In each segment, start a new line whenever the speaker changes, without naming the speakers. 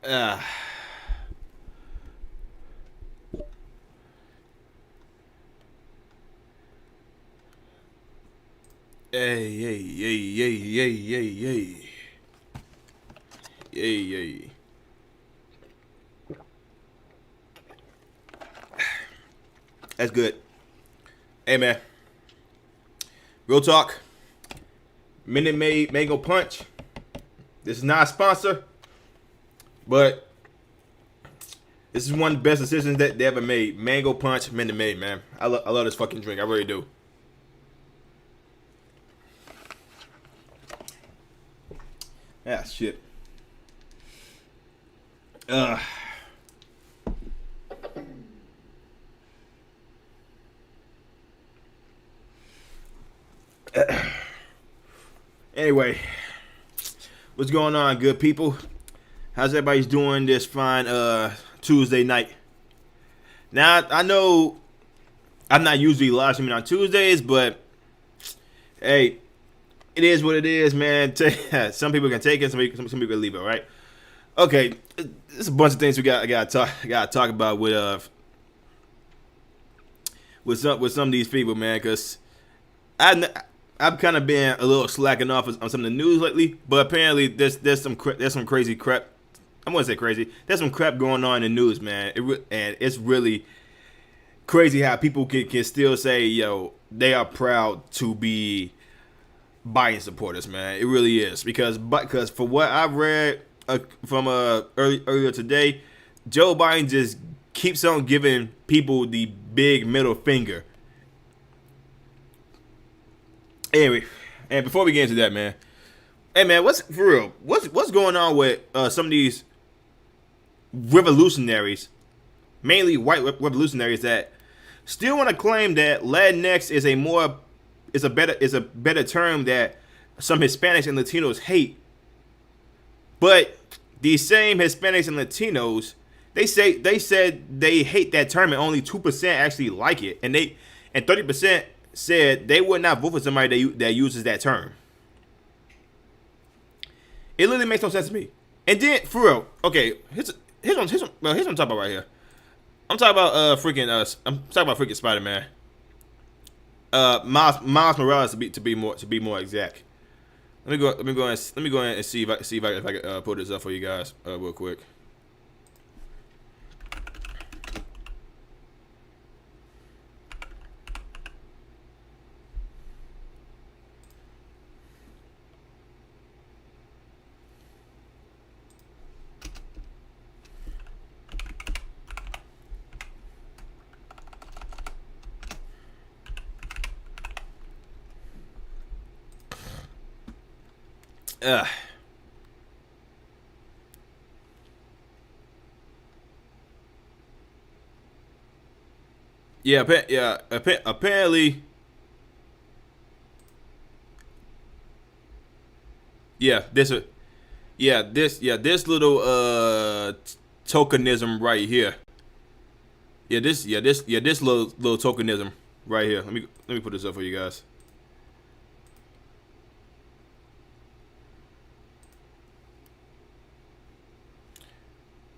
Uh, hey, hey, hey, hey, hey, hey, hey. Hey, hey. That's good. Hey, man. Real talk. Minute Maid Mango Punch. This is not a sponsor, but this is one of the best decisions that they ever made. Mango Punch Minute Maid, man. I love this fucking drink. I really do. Ah, shit. Uh. Anyway, what's going on, good people? How's everybody's doing this fine Tuesday night? Now, I know I'm not usually live streaming on Tuesdays, but hey, it is what it is, man. Some people can take it, some people can leave it, right? Okay, there's a bunch of things we got to talk about with some of these people, man, because I've kind of been a little slacking off on some of the news lately, but apparently there's some crazy crap. I wouldn't say crazy. There's some crap going on in the news, man. And it's really crazy how people can still say, yo, they are proud to be Biden supporters, man. It really is because for what I've read from earlier today, Joe Biden just keeps on giving people the big middle finger. Anyway, and before we get into that, man, hey man, what's going on with some of these revolutionaries, mainly white revolutionaries, that still want to claim that Latinx is a better term that some Hispanics and Latinos hate, but these same Hispanics and Latinos, they said they hate that term and only 2% actually like it, and 30% said they would not vote for somebody that uses that term. It literally makes no sense to me. And then, for real, okay, here's what I'm talking about right here. I'm talking about freaking Spider-Man. Miles Morales to be more exact. Let me go ahead and see if I can pull this up for you guys real quick. Apparently, this little tokenism right here. This little tokenism right here. Let me put this up for you guys.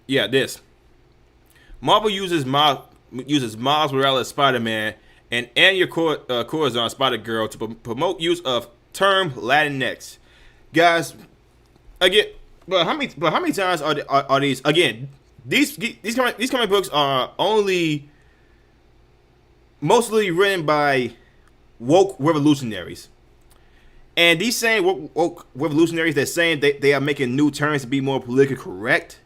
Yeah, this. Marvel uses Miles Morales Spider-Man and Anya Corazon Spider-Girl to promote use of term Latinx. Guys, again, but how many times are these again? These comic books are mostly written by woke revolutionaries. And these same woke revolutionaries that saying they are making new terms to be more politically correct.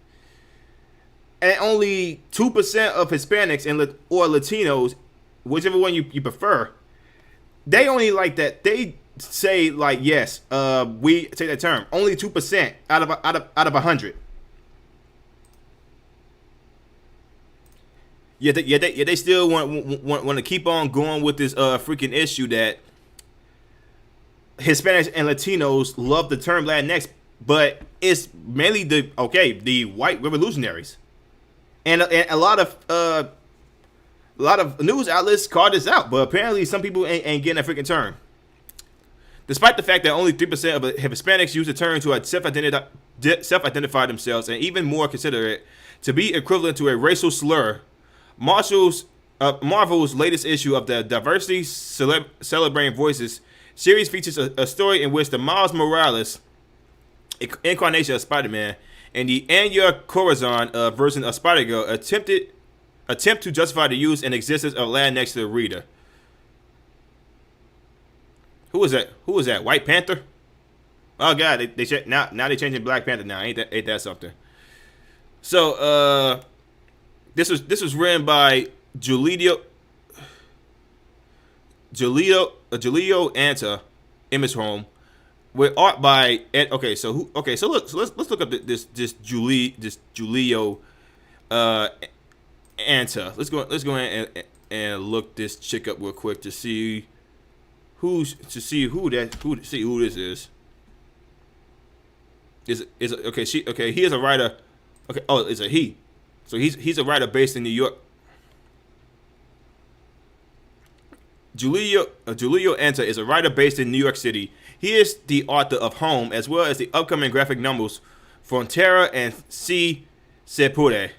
And only 2% of Hispanics or Latinos, whichever one you prefer, they only like that. They say like, yes, we take that term. Only 2% out of 100. They still want to keep on going with this freaking issue that Hispanics and Latinos love the term Latinx, but it's mainly the white revolutionaries. And a lot of news outlets called this out, but apparently some people ain't getting that freaking term. Despite the fact that only 3% of Hispanics use the term to self-identify themselves and even more consider it to be equivalent to a racial slur. Marvel's latest issue of the Diversity Celebrating Voices series features a story in which the Miles Morales incarnation of Spider-Man and the Anya Corazon version of Spider-Girl attempt to justify the use and existence of Latinx to the reader. Who was that? Who was that? White Panther? Oh God, now they changing Black Panther now. Ain't that something? So this was written by Julio Anta, Image Home, with art by Ed. Okay, so let's look up this Julio Anta. Let's go ahead and look this chick up real quick to see who this is. Okay, he is a writer. Okay, oh, it's a he. So he's a writer based in New York. Julio Anta is a writer based in New York City. He is the author of Home, as well as the upcoming graphic novels Frontera and Si Se Puede.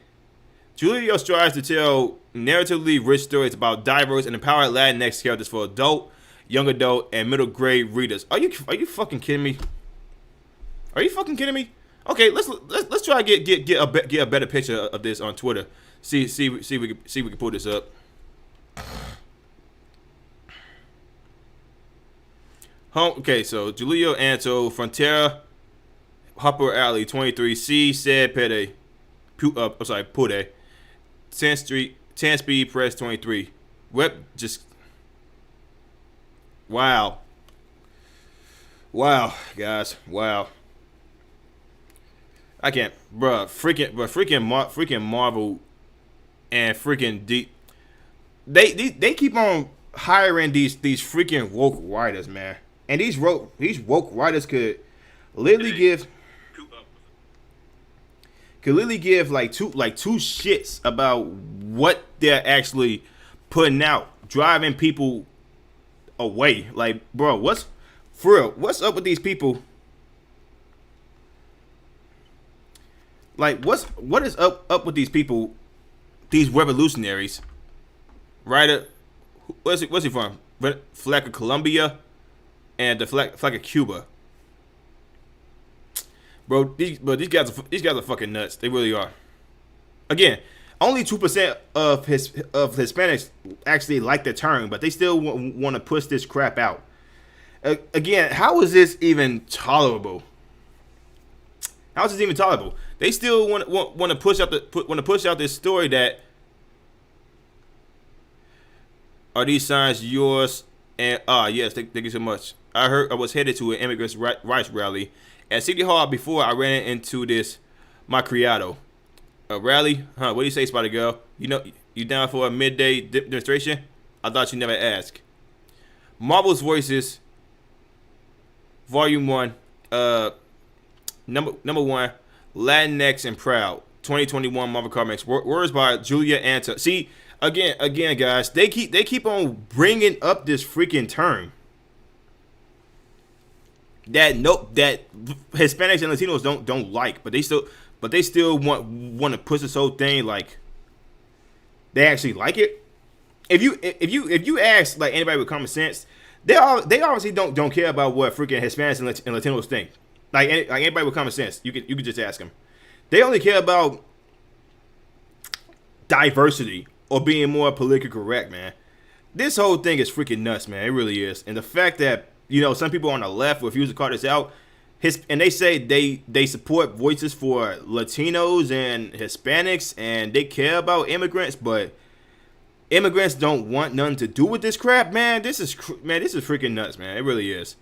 Julio strives to tell narratively rich stories about diverse and empowered Latinx characters for adult, young adult, and middle grade readers. Are you fucking kidding me? Are you fucking kidding me? Okay, let's try to get a better picture of this on Twitter. See we can pull this up. Okay, so Julio Anto, Frontera, Hopper Alley, 23, C, Said Pede, Pude, 10 Speed Press, 23. Web just, wow, guys, wow. I can't, freaking Marvel and freaking deep. They keep on hiring these freaking woke writers, man. And these woke writers could literally give like two shits about what they're actually putting out, driving people away. Like, bro, what's up with these people? Like, what is up with these people? These revolutionaries, writer. Where's he from? Flag of Colombia. And the flag of Cuba, bro. These guys are fucking nuts. They really are. Again, only 2% of Hispanics actually like the term, but they still want to push this crap out. Again, how is this even tolerable? How is this even tolerable? They still want to push out this story that are these signs yours? And yes, thank you so much. I was headed to an immigrants' rights rally at City Hall before I ran into this my criado. A rally? Huh? What do you say, Spider Girl? You down for a midday demonstration? I thought you never asked. Marvel's Voices, Volume 1, number 1, Latinx and Proud, 2021 Marvel Comics. Words by Julia Anta. See, again, guys, they keep on bringing up this freaking term that Hispanics and Latinos don't like, but they still want to push this whole thing like they actually like it. If you ask like anybody with common sense, they obviously don't care about what freaking Hispanics and Latinos think. Like anybody with common sense, you could just ask them. They only care about diversity or being more politically correct, man. This whole thing is freaking nuts, man. It really is. And the fact that, some people on the left refuse to call this out, and they say they support voices for Latinos and Hispanics, and they care about immigrants, but immigrants don't want nothing to do with this crap, man. This is freaking nuts, man. It really is.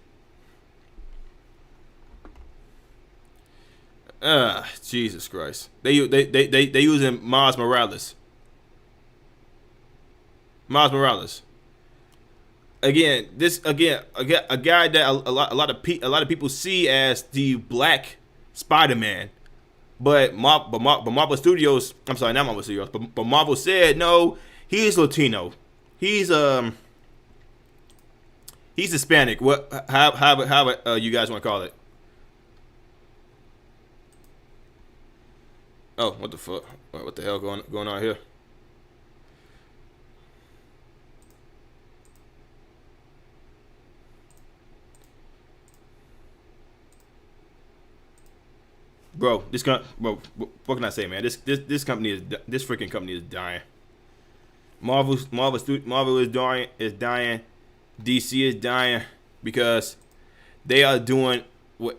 Jesus Christ. They using Miles Morales. Again, a guy that a lot of people see as the Black Spider-Man, but Marvel Studios, I'm sorry, not Marvel Studios, but Marvel said no, he's Latino, he's Hispanic. How you guys want to call it? Oh, what the fuck? What the hell going on here? Bro, what can I say, man? This company this freaking company is dying. Marvel is dying. DC is dying because they are doing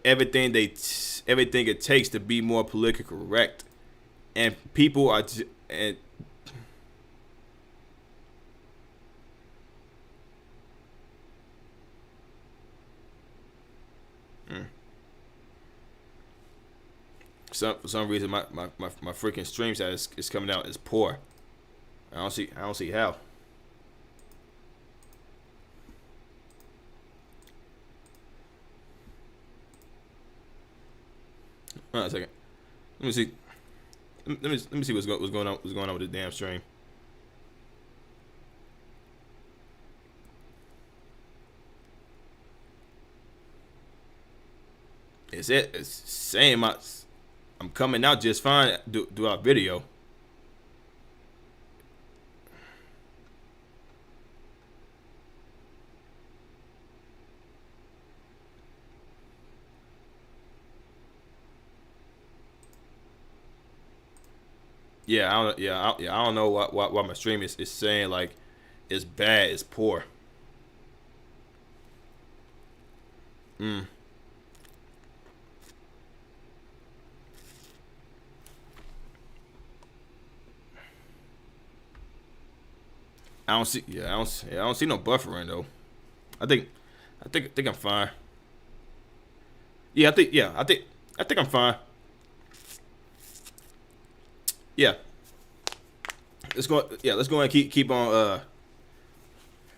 everything it takes to be more politically correct, and people are and mm, for some reason my freaking stream stat is coming out as poor. I don't see how. Hold on a second. Let me see. Let me see what's going on with this damn stream. It's saying I'm coming out just fine do our video. I don't know why my stream is saying like it's bad, it's poor. Mm. I don't see no buffering though. I think I think I'm fine. I think I'm fine. Yeah. Let's go and keep on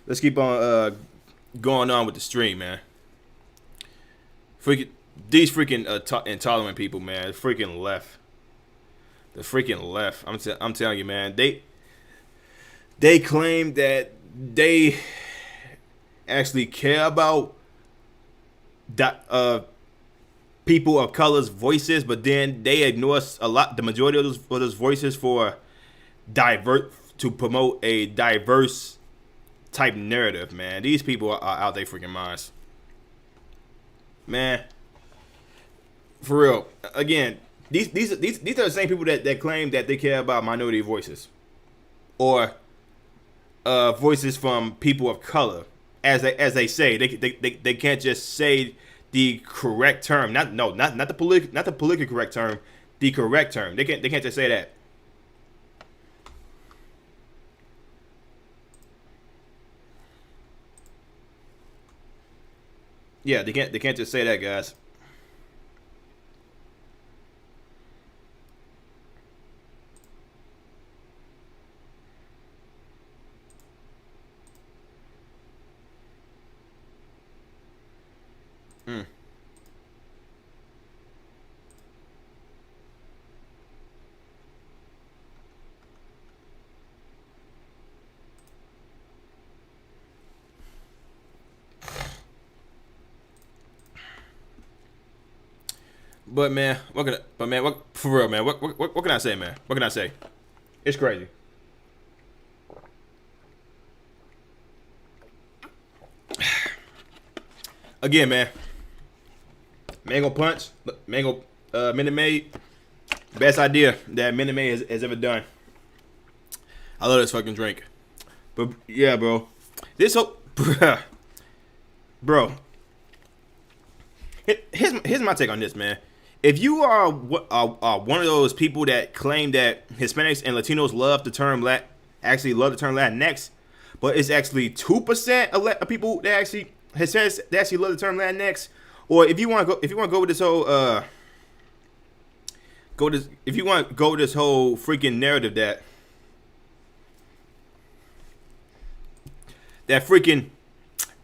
let's keep on going on with the stream, man. Freaking these freaking intolerant people, man. Freaking left. The freaking left. I'm telling you, man. They claim that they actually care about that people of color's voices, but then they ignore the majority of those voices for to promote a diverse type narrative, man. These people are out their freaking minds, man. For real. Again, these are the same people that claim that they care about minority voices or voices from people of color. As they say, they can't just say the correct term. Not the politically correct term. The correct term. They can't just say that. Yeah, they can't just say that, guys. Mm. What for real, man? What can I say, man? What can I say? It's crazy. Again, man. Mango Punch, Mango Minute Maid, best idea that Minute Maid has ever done. I love this fucking drink. But yeah, bro, this whole bro. Here's my take on this, man. If you are one of those people that claim that Hispanics and Latinos love the term Latinx, but it's actually 2% of people that actually Hispanics that actually love the term Latinx, or if you want to go with this whole if you want to go with this whole freaking narrative that freaking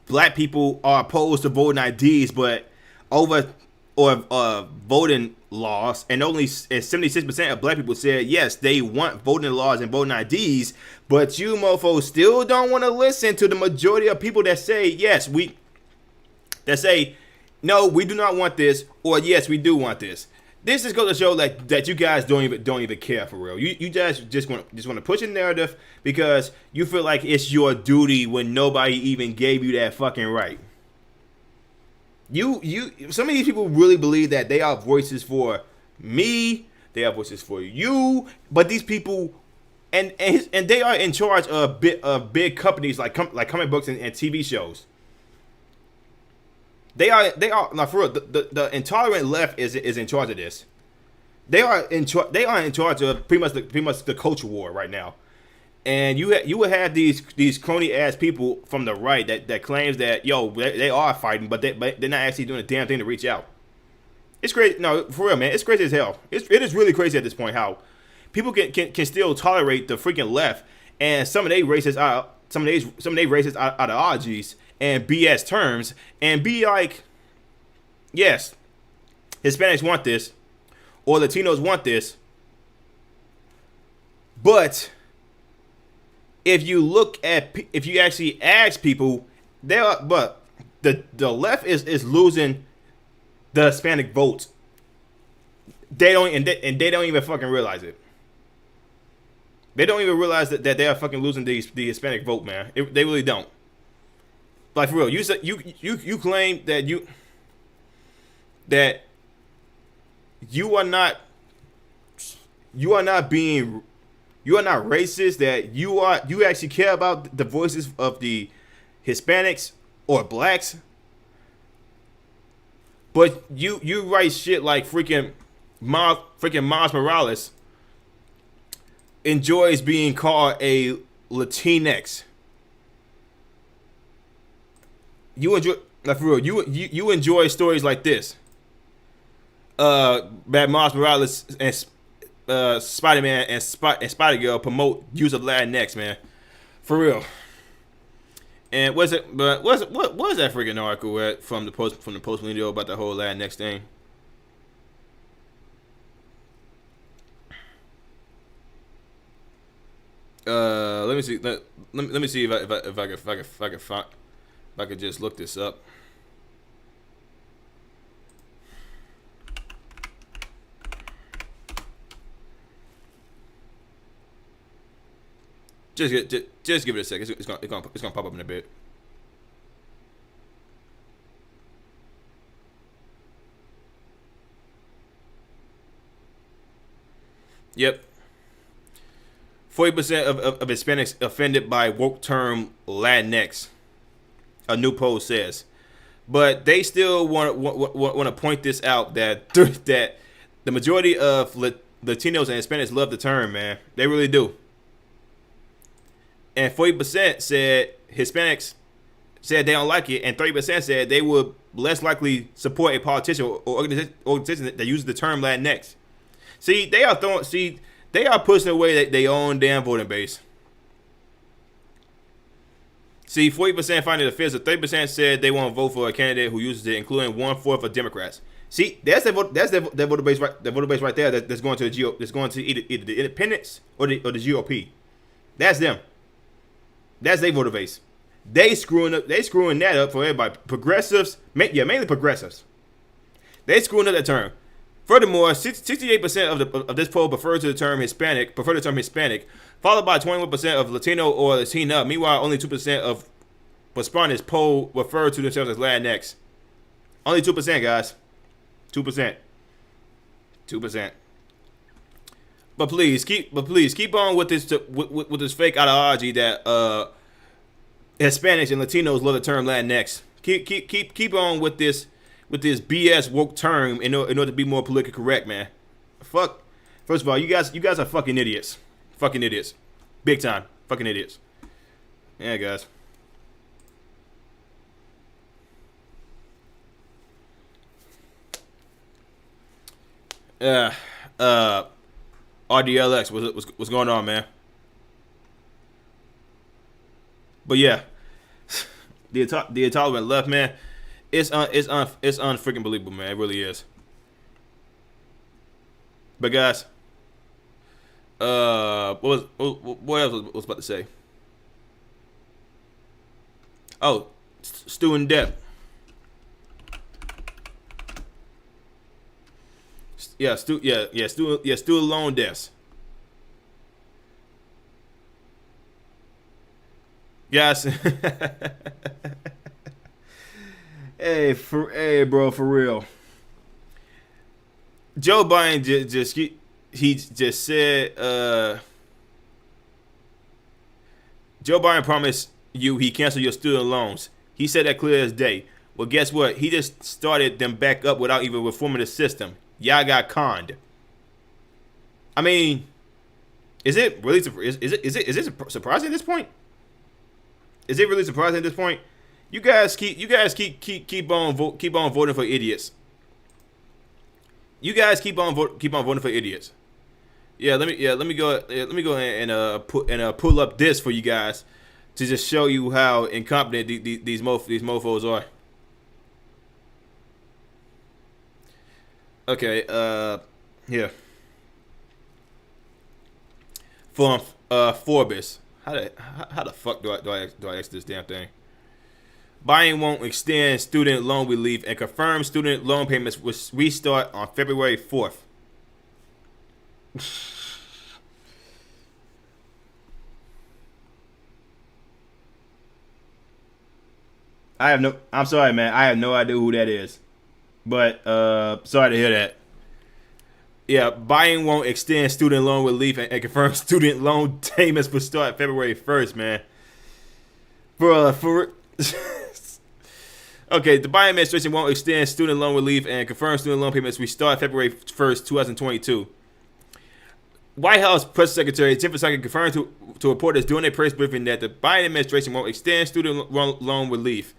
black people are opposed to voting IDs, but voting laws, and only 76% of black people said yes, they want voting laws and voting IDs, but you mofos still don't want to listen to the majority of people that say no, we do not want this, or yes, we do want this. This is going to show like that you guys don't even care for real. You guys just want to push a narrative because you feel like it's your duty when nobody even gave you that fucking right. Some of these people really believe that they are voices for me, they are voices for you, but these people and they are in charge of big companies like comic books and TV shows. They are now for real. The intolerant left is in charge of this. They are in charge of pretty much the culture war right now. And you would have these crony ass people from the right that claims that they are fighting, but they're not actually doing a damn thing to reach out. It's crazy. No, for real, man. It's crazy as hell. It is really crazy at this point how people can still tolerate the freaking left and some of they racist ideologies and BS terms and be like, yes, Hispanics want this or Latinos want this, but if you actually ask people, but the left is losing the Hispanic votes. They don't even fucking realize it. They don't even realize that they are fucking losing the Hispanic vote, man. They really don't. Like for real, you claim that you are not racist, that you actually care about the voices of the Hispanics or blacks, but you write shit like freaking Miles Morales enjoys being called a Latinx. You enjoy, like for real, you enjoy stories like this. That Miles Morales and Spider-Man and Spider-Girl promote use of Latinx, man. For real. And what is that freaking article from the post video about the whole Latinx thing? Let me see. Let me see if I could just look this up. Just give it a second. It's gonna pop up in a bit. Yep. 40% of Hispanics offended by woke term Latinx. A new poll says, but they still want to point this out that the majority of Latinos and Hispanics love the term, man. They really do. And 40% said Hispanics said they don't like it, and 30% said they would less likely support a politician or organization that uses the term Latinx. See, they are pushing away their own damn voting base. See, 40% find it offensive. 30% said they want to vote for a candidate who uses it, including 1/4 of Democrats. See, that's their voter base right. The voter base right there. That's going to either the independents or the GOP. That's them. That's their voter base. They screwing that up for everybody. Progressives, mainly progressives. They screwing up that term. Furthermore, 68% of this poll prefer the term Hispanic, followed by 21% of Latino or Latina. Meanwhile, only 2% of respondents poll refer to themselves as Latinx. Only 2%, guys. 2%. 2%. But please keep on with this fake ideology that Hispanics and Latinos love the term Latinx. Keep on with this BS woke term in order to be more politically correct, man. Fuck. First of all, you guys are fucking idiots. Fucking idiots. Big time. Fucking idiots. Yeah, guys. RDLX, what's going on, man? But yeah, the intolerant left, man. It's unfreaking believable, man. It really is. But guys, what else was about to say? Oh, student debt. student loan debts. Yes. Hey, bro, for real. Joe Biden he just said Joe Biden promised you he canceled your student loans. He said that clear as day. Well, guess what? He just started them back up without even reforming the system. Y'all got conned. I mean, is it really is it surprising at this point? Is it really surprising at this point? You guys keep on voting for idiots. You guys keep on voting for idiots. Let me go and pull up this for you guys to just show you how incompetent these mofos are. Okay, here. From Forbes. How the fuck do I ask this damn thing? Biden won't extend student loan relief and confirm student loan payments will restart on February 4th. I'm sorry, man. I have no idea who that is. But sorry to hear that. Yeah, Biden won't extend student loan relief and confirm student loan payments will start February 1st, man. For Okay, the Biden administration won't extend student loan relief and confirm student loan payments will start February 1st, 2022. White House Press Secretary Jennifer Psaki confirmed to reporters during a press briefing that the Biden administration won't extend student loan relief,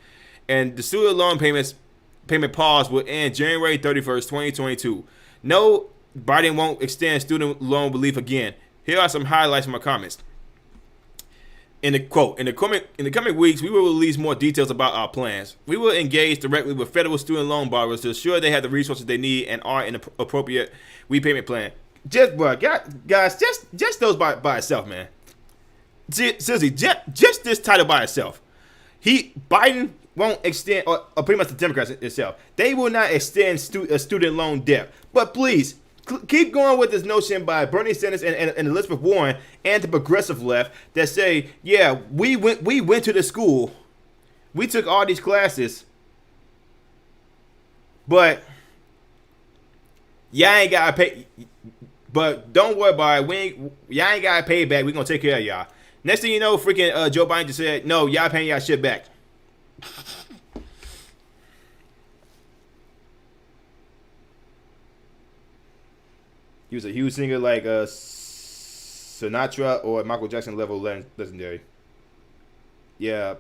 and the student loan payment pause will end January 31st, 2022. No, Biden won't extend student loan relief again. Here are some highlights from my comments. In the quote, in the coming weeks, we will release more details about our plans. We will engage directly with federal student loan borrowers to ensure they have the resources they need and are in an appropriate repayment plan. Guys, just those by itself, man. Seriously, just this title by itself. Biden won't extend, or pretty much the Democrats itself, they will not extend student loan debt. But please, keep going with this notion by Bernie Sanders and Elizabeth Warren and the progressive left that say, yeah, we went to the school, we took all these classes, but y'all ain't gotta pay. But don't worry about it. Y'all ain't gotta pay back. We gonna take care of y'all. Next thing you know, freaking Joe Biden just said, no, y'all paying y'all shit back. He was a huge singer like Sinatra or Michael Jackson level legendary. Yeah.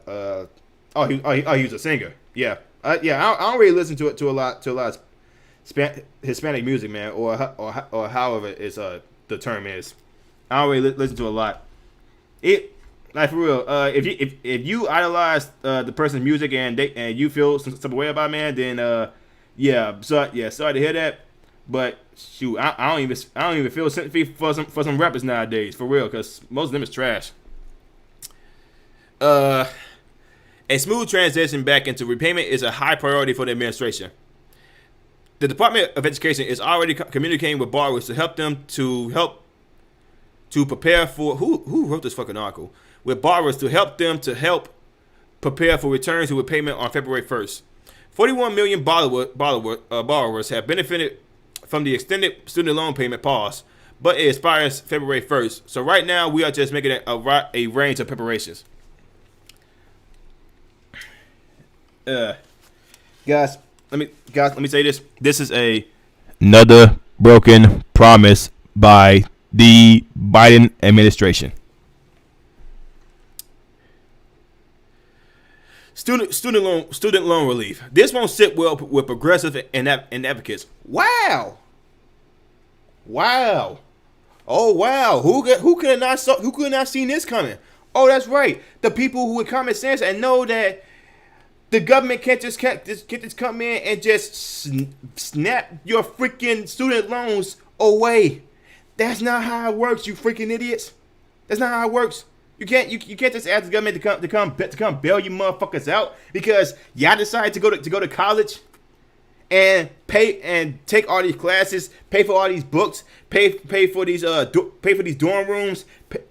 He was a singer. Yeah. I don't really listen to a lot of Hispanic music, man, or however it's the term is. I don't really listen to a lot. It like for real. If you idolize the person's music and you feel some type of way about it, man, then sorry to hear that. But shoot, I don't even feel sympathy for some rappers nowadays, for real, because most of them is trash. A smooth transition back into repayment is a high priority for the administration. The Department of Education is already communicating with borrowers to help prepare for who wrote this fucking article, with borrowers to help prepare for return to repayment on February 1st. 41 million borrowers have benefited from the extended student loan payment pause, but it expires February 1st. So right now we are just making a range of preparations. Guys, let me say this. This is another broken promise by the Biden administration. Student loan relief. This won't sit well with progressive and advocates. Wow. Oh wow. Who could have not seen this coming? Oh, that's right. The people who with common sense and know that the government can't just come in and just snap your freaking student loans away. That's not how it works, you freaking idiots. That's not how it works. You can't just ask the government to come bail you motherfuckers out because y'all decide to go to college and take all these classes, pay for all these books, pay for these pay for these dorm rooms,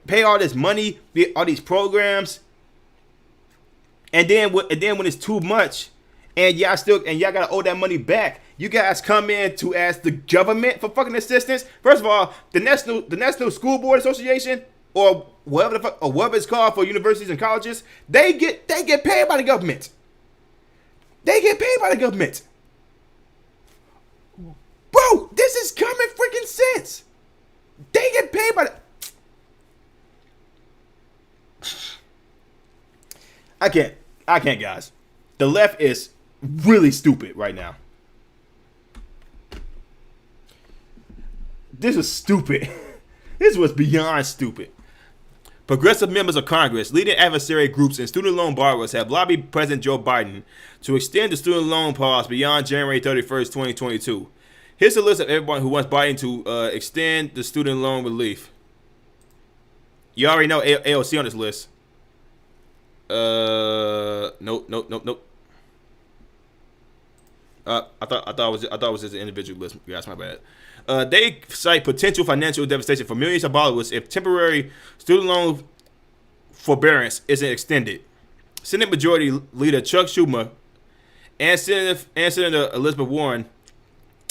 pay all this money, all these programs, and then when it's too much, and y'all gotta owe that money back, you guys come in to ask the government for fucking assistance. First of all, the National School Board Association, or whatever it's called for universities and colleges, they get paid by the government. They get paid by the government. Bro, this is common freaking sense. They get paid by the... I can't, guys. The left is really stupid right now. This is stupid. This was beyond stupid. Progressive members of Congress, leading adversary groups, and student loan borrowers have lobbied President Joe Biden to extend the student loan pause beyond January 31st, 2022. Here's a list of everyone who wants Biden to extend the student loan relief. You already know AOC on this list. Nope. I thought it was just an individual list. Guys, my bad. They cite potential financial devastation for millions of borrowers if temporary student loan forbearance isn't extended. Senate Majority Leader Chuck Schumer and Senator Elizabeth Warren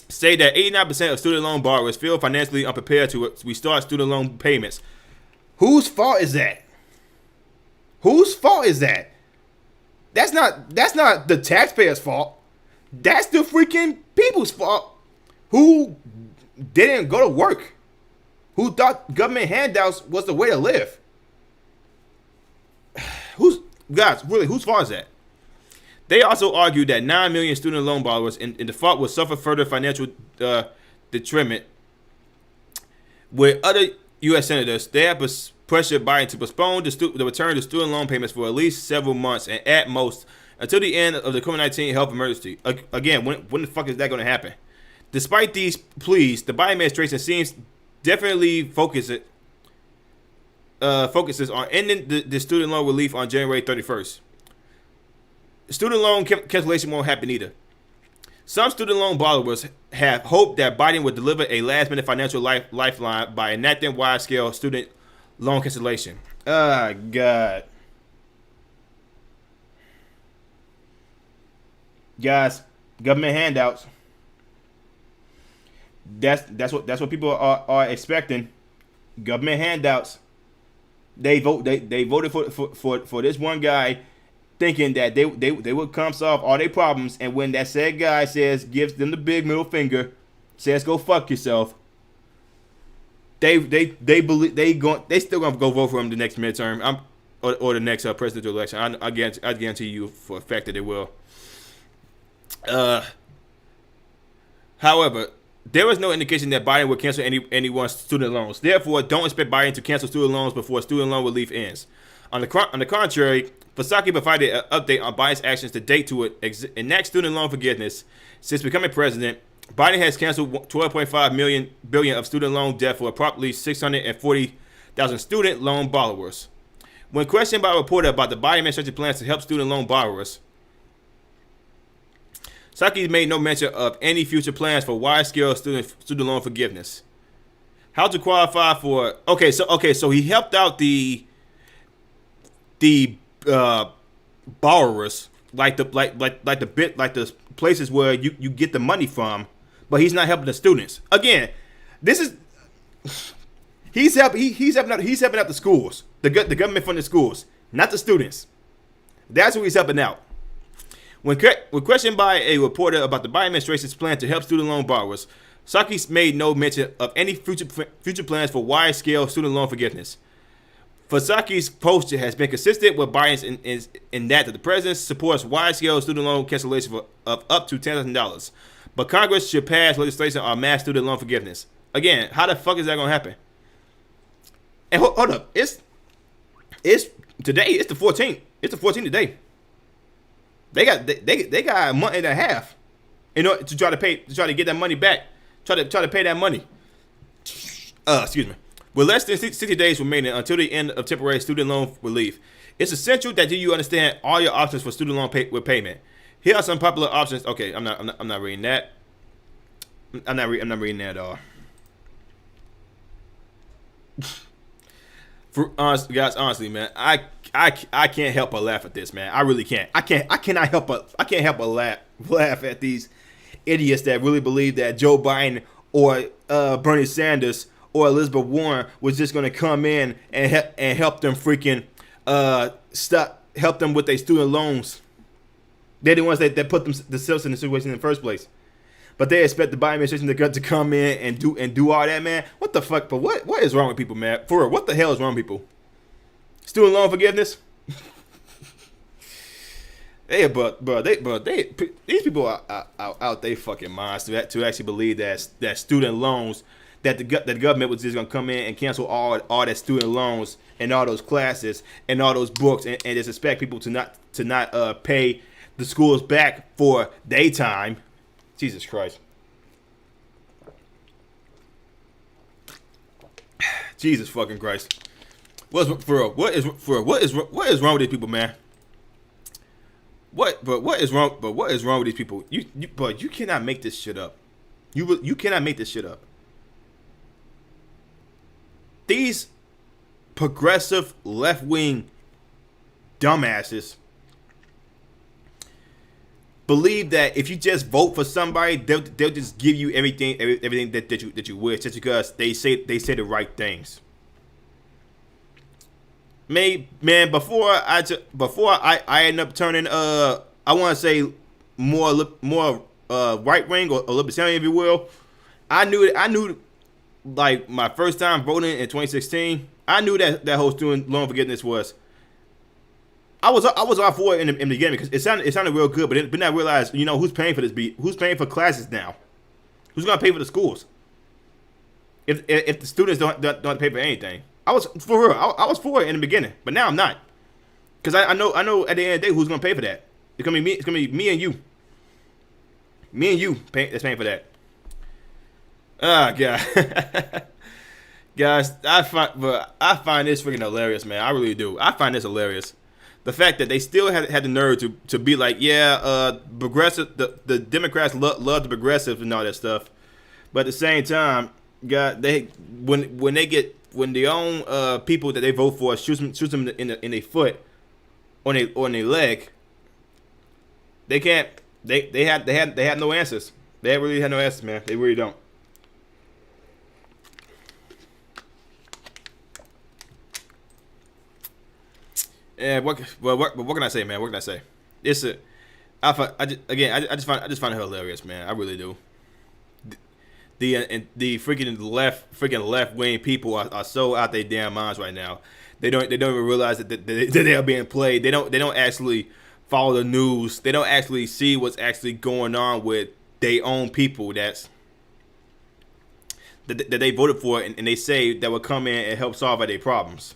say that 89% of student loan borrowers feel financially unprepared to restart student loan payments. Whose fault is that? Whose fault is that? That's not the taxpayers' fault. That's the freaking people's fault who didn't go to work, who thought government handouts was the way to live. Whose fault is that? They also argued that 9 million student loan borrowers in default will suffer further financial detriment. With other U.S. senators, they have pressured Biden to postpone the return to student loan payments for at least several months, and at most until the end of the COVID-19 health emergency. Again, when the fuck is that going to happen? Despite these pleas, the Biden administration seems definitely focuses on ending the student loan relief on January 31st. Student loan cancellation won't happen either. Some student loan borrowers have hoped that Biden would deliver a last-minute financial lifeline by enacting wide-scale student loan cancellation. Ah, God. Guys, government handouts. That's what people are expecting. Government handouts. They voted for this one guy, thinking that they would come solve all their problems, and when that said guy gives them the big middle finger, says go fuck yourself, they believe they still gonna go vote for him the next midterm or the next presidential election. I guarantee you for a fact that they will. However, there was no indication that Biden would cancel anyone's student loans. Therefore, don't expect Biden to cancel student loans before student loan relief ends. On the contrary, Psaki provided an update on Biden's actions to date to enact student loan forgiveness. Since becoming president, Biden has canceled $12.5 billion of student loan debt for approximately 640,000 student loan borrowers. When questioned by a reporter about the Biden administration plans to help student loan borrowers, Psaki made no mention of any future plans for wide-scale student loan forgiveness. How to qualify for? So he helped out the borrowers, like the places where you get the money from, but he's not helping the students. Again, this is he's helping out the schools, the government funded schools, not the students. That's who he's helping out. When questioned by a reporter about the Biden administration's plan to help student loan borrowers, Psaki made no mention of any future plans for wide-scale student loan forgiveness. Psaki's posture has been consistent with Biden's in that the president supports wide-scale student loan cancellation of up to $10,000. But Congress should pass legislation on mass student loan forgiveness. Again, how the fuck is that going to happen? And hold up. It's today. It's the 14th. It's the 14th today. They got a month and a half in order to try to get that money back. Try to pay that money. Excuse me. With less than 60 days remaining until the end of temporary student loan relief, it's essential that you understand all your options for student loan payment. Here are some popular options. Okay, I'm not reading that. I'm not reading that at all. Guys, honestly, man, I can't help but laugh at this, man. I really can't. I can't help but laugh at these idiots that really believe that Joe Biden or Bernie Sanders or Elizabeth Warren was just going to come in and help them freaking help them with their student loans. They're the ones that put themselves in the situation in the first place. But they expect the Biden administration to come in and do all that, man. What the fuck? But what is wrong with people, man? For real, what the hell is wrong with people? Student loan forgiveness? These people are out their fucking minds to actually believe that student loans, that the government was just gonna come in and cancel all that student loans and all those classes and all those books and just expect people to not pay the schools back for daytime. Jesus Christ. Jesus fucking Christ. What is wrong with these people, man? What is wrong with these people? You cannot make this shit up. You cannot make this shit up. These progressive left-wing dumbasses believe that if you just vote for somebody, they'll just give you everything that you wish, just because they say the right things. Man, before I end up turning I want to say more right wing or libertarian, if you will. I knew like my first time voting in 2016. I knew that whole student loan forgiveness was. I was all for it in the beginning because it sounded real good, but then I realized, who's paying for this beat? Who's paying for classes now? Who's gonna pay for the schools? If the students don't pay for anything, I was for real. I was for it in the beginning, but now I'm not, because I know at the end of the day who's gonna pay for that. It's gonna be me. It's gonna be me and you. Me and you that's paying for that. Ah, God. Guys, I find this freaking hilarious, man. I really do. I find this hilarious. The fact that they still had the nerve to be like, yeah, progressive. The Democrats love the progressives and all that stuff, but at the same time, God, when they own people that they vote for shoots them in their foot, on their leg, they can't. They have no answers. They really have no answers, man. They really don't. Yeah, what can I say, man? What can I say? I just find it hilarious, man. I really do. The freaking left wing people are so out their damn minds right now. They don't even realize that they are being played. They don't actually follow the news. They don't actually see what's actually going on with their own people that they voted for and they say that will come in and help solve their problems.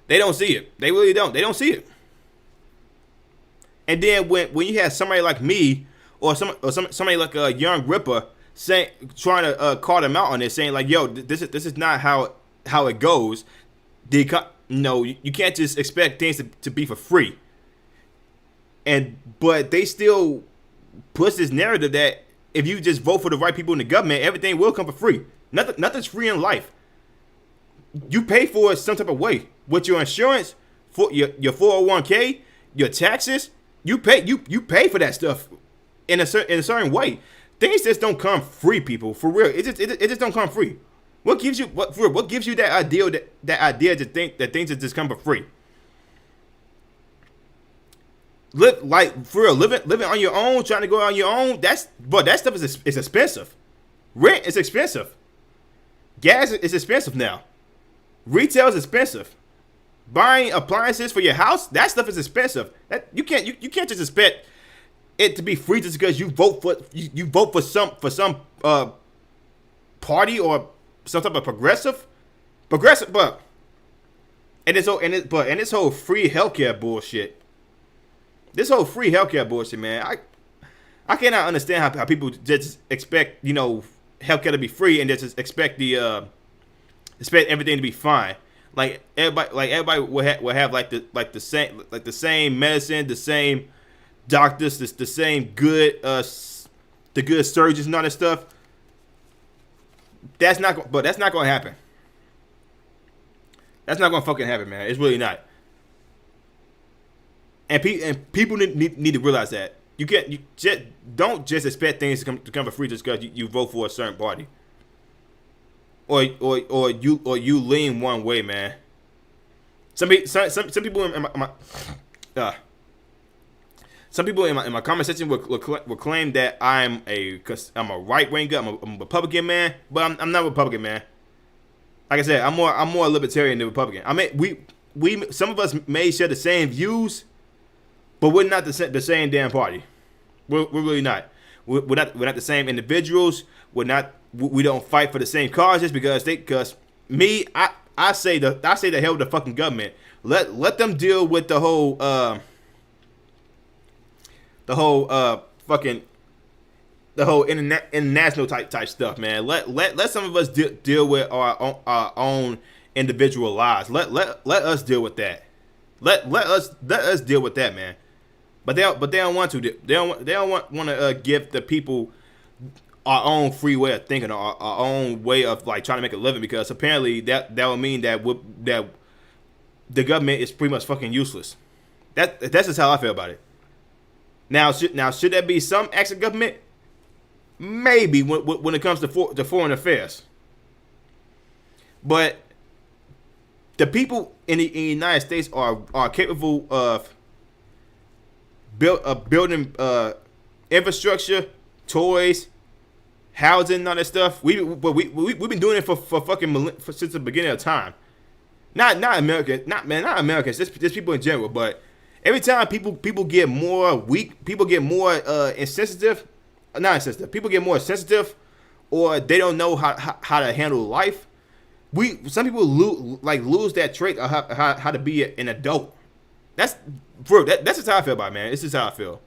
They don't see it. They really don't. They don't see it. And then when you have somebody like me or somebody like a young Ripper trying to call them out on it, saying like, "Yo, this is not how it goes." You can't just expect things to be for free. But they still push this narrative that if you just vote for the right people in the government, everything will come for free. Nothing's free in life. You pay for it some type of way. With your insurance, for your 401k, your taxes, you pay for that stuff in a certain way. Things just don't come free, people. For real, it just don't come free. What gives you that idea to think that things just come for free? Live like for real, living on your own, trying to go on your own. That stuff is expensive. Rent is expensive. Gas is expensive now. Retail is expensive. Buying appliances for your house, that stuff is expensive. That you can't just expect it to be free just because you vote for some party or some type of progressive, but this whole free healthcare bullshit. This whole free healthcare bullshit, man. I cannot understand how people just expect healthcare to be free and just expect everything to be fine. Like everybody will have like the same medicine, the doctors, the same good the good surgeons and all that stuff. But that's not gonna happen. That's not gonna fucking happen, man. It's really not. And people need to realize that you just don't just expect things to come for free just because you vote for a certain party, or you lean one way, man. Some people in my some people in my comment section will claim that I'm a right winger, I'm a Republican man, but I'm not a Republican, man. Like I said, I'm more libertarian than Republican. I mean, we some of us may share the same views, but we're not the same damn party. We're really not. We're not the same individuals. We don't fight for the same causes because me, I say the hell with the fucking government. Let them deal with the whole international type stuff, man. Let some of us deal with our own individual lives. Let us deal with that. Let us deal with that, man. But they don't want to. They don't want to give the people our own free way of thinking, our own way of like trying to make a living, because apparently that will mean that the government is pretty much fucking useless. That's just how I feel about it. Now should there be some acts of government? Maybe when it comes to foreign affairs. But the people in the United States are capable of building infrastructure, toys, housing, and all that stuff. We've been doing it for since the beginning of time. Not Americans, not Americans, just people in general. But every time people get more weak, people get more insensitive. Not insensitive. People get more sensitive, or they don't know how to handle life. Some people lose that trait of how to be an adult. That's just how I feel about it, man. This is how I feel.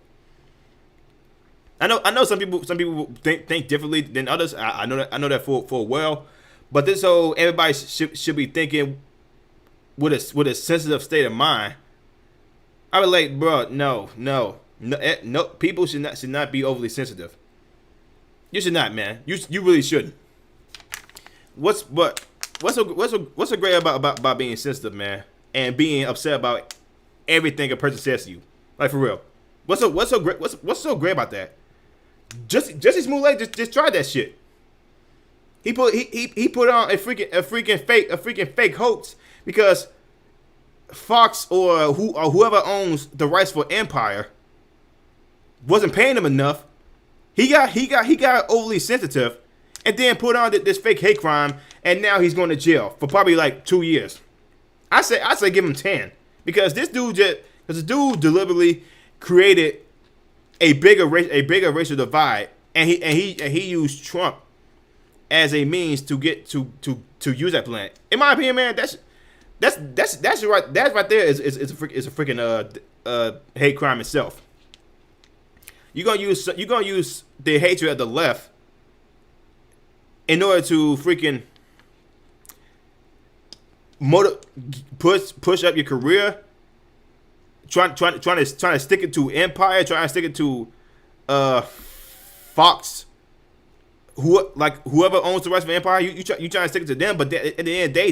I know some people think differently than others. I know that for a while, but this whole everybody should be thinking with a sensitive state of mind. I would like, bro, no. People should not be overly sensitive. You should not, man. You really shouldn't. What's so great about being sensitive, man, and being upset about everything a person says to you? Like, for real. What's so great about that? Jussie Smollett just tried that shit. He put on a freaking fake hoax because Fox or whoever owns the rights for Empire wasn't paying him enough. He got overly sensitive, and then put on this fake hate crime, and now he's going to jail for probably like 2 years. I say give him 10, because this dude deliberately created a bigger racial divide, and he used Trump as a means to get to use that plan. In my opinion, man, that's right. That right there is a freaking hate crime itself. You're gonna use the hatred of the left in order to freaking push up your career. Trying to stick it to Empire, trying to stick it to Fox, whoever owns the rights of Empire. You trying to stick it to them, but at the end of the day,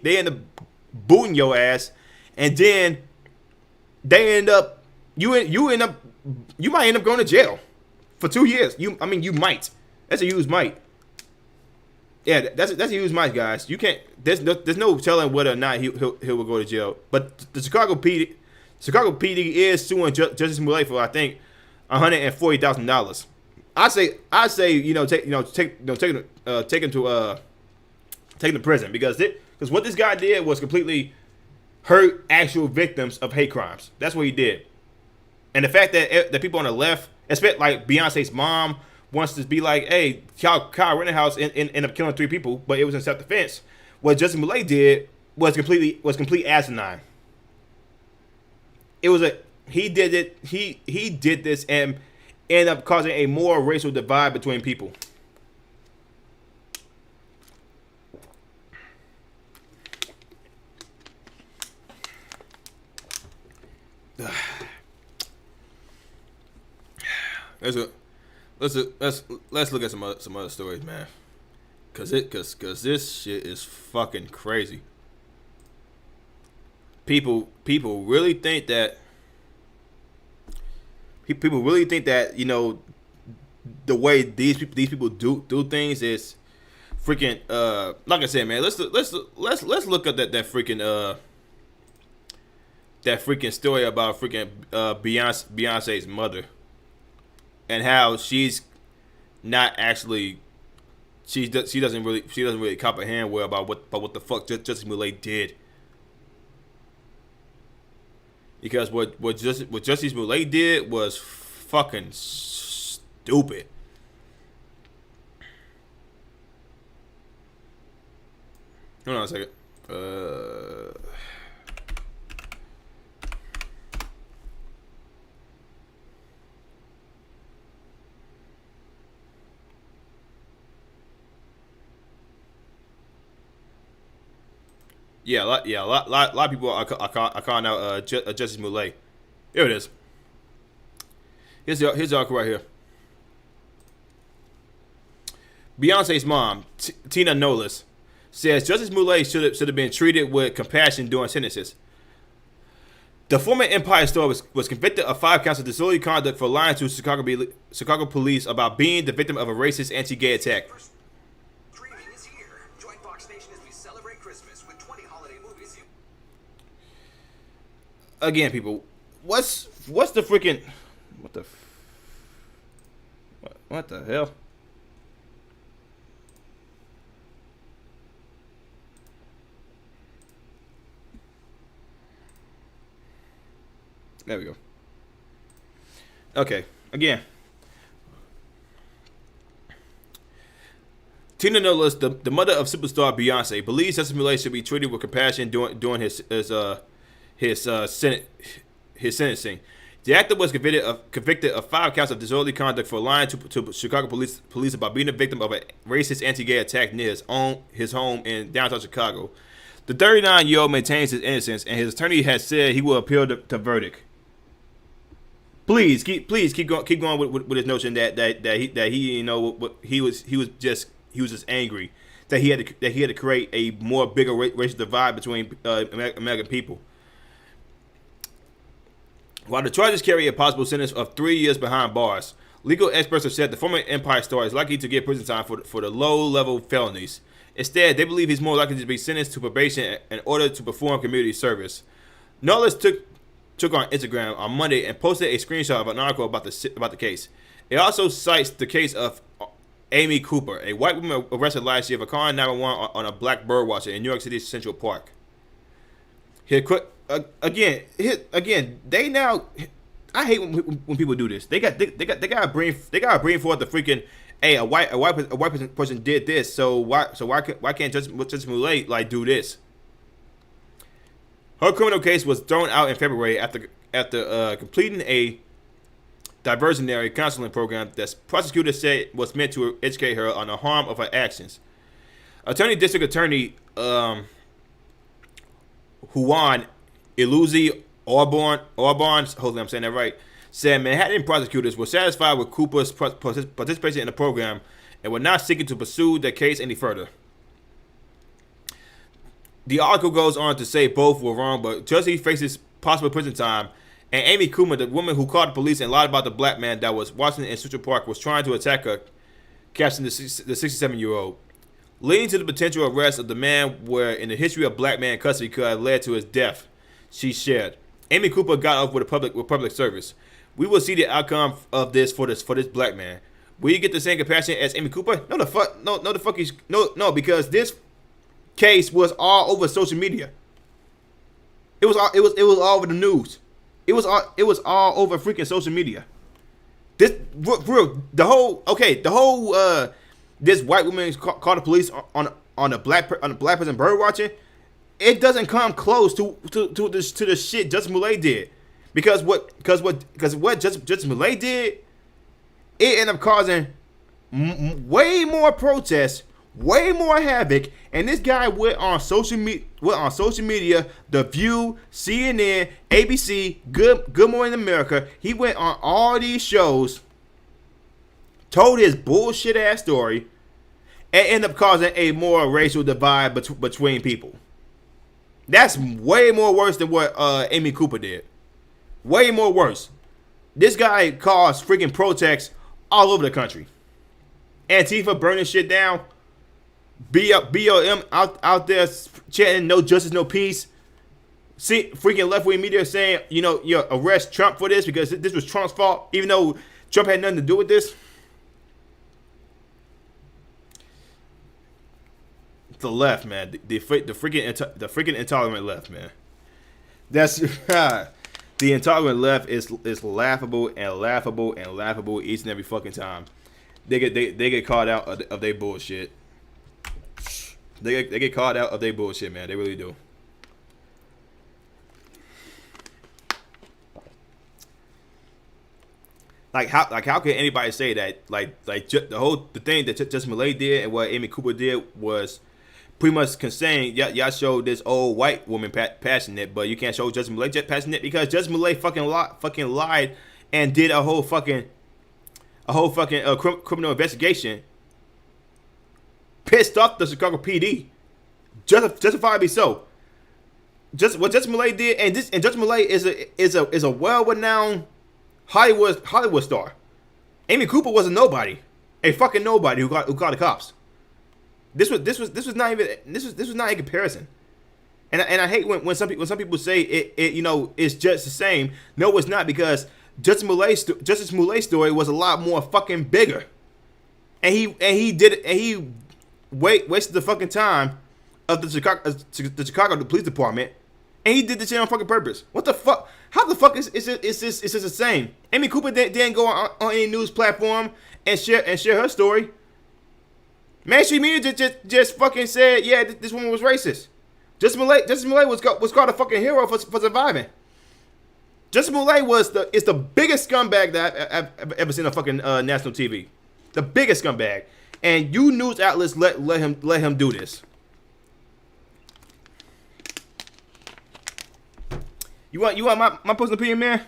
they end up booting your ass, and then you might end up going to jail for 2 years. You might. That's a huge might. Yeah, that's a huge might, guys. You can't. There's no telling whether or not he will go to jail. But the Chicago PD is suing Jussie Smollett for, I think, $140,000. I say take him to prison, because what this guy did was completely hurt actual victims of hate crimes. That's what he did. And the fact that the people on the left, especially like Beyonce's mom, wants to be like, hey, Kyle Rittenhouse ended up killing 3 people, but it was in self-defense. What Jussie Smollett did was complete asinine. He did this and ended up causing a more racial divide between people. let's let's look at some other stories, man. Cause this shit is fucking crazy. People really think that you know the way these people do things is freaking like I said, man. Let's look at that freaking story about freaking Beyonce's mother and how she's not actually she doesn't really comprehend well about what the fuck Justice Smollett did. Because what Justice Smollett did was fucking stupid. Hold on a second. Yeah, a lot of people are calling out Justice Smollett. Here it is. Here's the article right here. Beyonce's mom, Tina Knowles, says Justice Smollett should have been treated with compassion during sentences. The former Empire Star was convicted of 5 counts of disorderly conduct for lying to Chicago police about being the victim of a racist anti-gay attack. Again, people, what's the freaking what the hell? There we go. Okay, again. Tina Knowles, the mother of superstar Beyonce, believes Justice Smollett should be treated with compassion during his sentencing. The actor was convicted of 5 counts of disorderly conduct for lying to Chicago police about being a victim of a racist anti-gay attack near his home in downtown Chicago. The 39-year-old maintains his innocence, and his attorney has said he will appeal the verdict. Please keep going with his notion that he you know he was just angry that he had to create a more bigger racial divide between American people. While the charges carry a possible sentence of 3 years behind bars, legal experts have said the former Empire Star is likely to get prison time for the low-level felonies. Instead, they believe he's more likely to be sentenced to probation in order to perform community service. Knowles took on Instagram on Monday and posted a screenshot of an article about the case. It also cites the case of Amy Cooper, a white woman arrested last year for calling 911 on a black bird watcher in New York City's Central Park. Again, they now. I hate when people do this. They gotta bring forth the freaking. Hey, a white person did this, so why can't Justice Smollett like do this? Her criminal case was thrown out in February after completing a diversionary counseling program that prosecutors said was meant to educate her on the harm of her actions. District Attorney Juan Iluzzi Orban, hopefully I'm saying that right, said Manhattan prosecutors were satisfied with Cooper's participation in the program and were not seeking to pursue the case any further. The article goes on to say both were wrong, but Jussie faces possible prison time, and Amy Cooper, the woman who called the police and lied about the black man that was watching in Central Park, was trying to attack her, capturing the 67-year-old. Leading to the potential arrest of the man where in the history of black man custody could have led to his death, she shared. Amy Cooper got off with public service. We will see the outcome of this for this black man. Will you get the same compassion as Amy Cooper? No, because this case was all over social media. It was all over the news. It was all over freaking social media. This this white woman called the police on a black person bird watching. It doesn't come close to the shit Justice Smollett did, because what Justice Smollett did, it ended up causing way more protests, way more havoc, and this guy went on social media, The View, CNN, ABC, Good Morning America. He went on all these shows told his bullshit ass story, and ended up causing a more racial divide between people. That's way more worse than what Amy Cooper did. Way more worse. This guy caused freaking protests all over the country. Antifa burning shit down. BLM out there chanting no justice, no peace. See, freaking left-wing media saying, you arrest Trump for this because this was Trump's fault, even though Trump had nothing to do with this. The left, man, the freaking intolerant left, man. That's the intolerant left is laughable and laughable and laughable each and every fucking time. They get caught out of their bullshit. They get caught out of their bullshit, man. They really do. Like how can anybody say that the thing that Justin Millay did and what Amy Cooper did was pretty much saying y'all showed this old white woman passionate, but you can't show Justin Millay passionate because Justin Millay fucking lied and did a whole fucking criminal investigation, pissed off the Chicago PD, justifiably so. Just what Justin Millay did, and Justin Millay is a well-renowned Hollywood star. Amy Cooper was a nobody, a fucking nobody who called the cops. This was not a comparison, and I hate when some people say it it's just the same. No, it's not, because Justice Millay's story was a lot more fucking bigger, and he wasted the fucking time of the Chicago Police Department, and he did this shit on fucking purpose. What the fuck? How the fuck is this the same? Amy Cooper didn't go on any news platform and share her story. Mainstream media just fucking said, yeah, this woman was racist. Justice Millay was called a fucking hero for surviving. Justice Millay is the biggest scumbag that I've ever seen on fucking national TV. The biggest scumbag. And you news outlets let him do this. You want my personal opinion, man?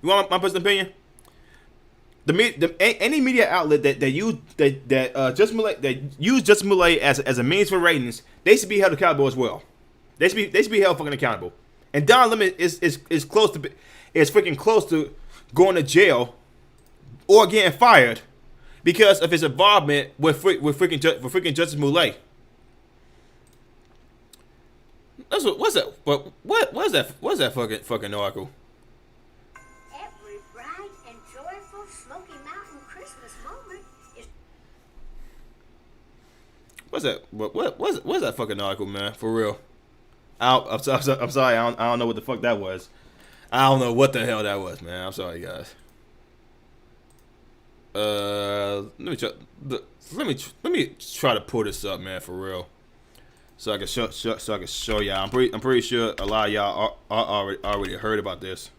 You want my personal opinion? Any media outlet that use Justice Millay as a means for ratings, they should be held accountable as well. They should be held fucking accountable. And Don Lemon is freaking close to going to jail or getting fired because of his involvement with freaking Justice Millay. What's that fucking article?
Every bright and joyful Smoky Mountain Christmas moment is.
What's that fucking article, man? For real. I'm sorry. I don't know what the fuck that was. I don't know what the hell that was, man. I'm sorry, guys. Let me try to pull this up, man, for real, so I can show y'all. I'm pretty sure a lot of y'all are already heard about this.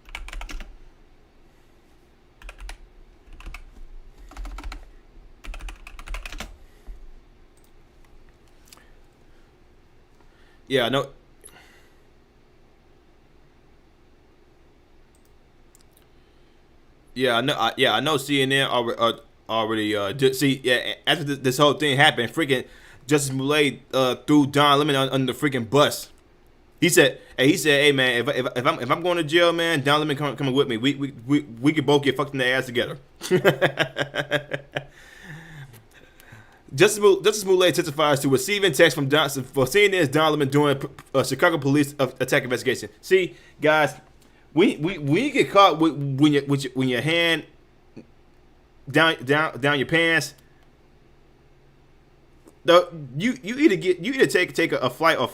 Yeah, I know. Yeah, I know. CNN already did see. Yeah, after this whole thing happened, freaking Justice Millay threw Don Lemon on the freaking bus. He said, hey man, if I'm going to jail, man, Don Lemon coming with me. We could both get fucked in the ass together. Justice Millay testifies to receiving text from CNN's Don Lemon during Chicago police attack investigation. See, guys, when you get caught when your hand down your pants, you either take a fight or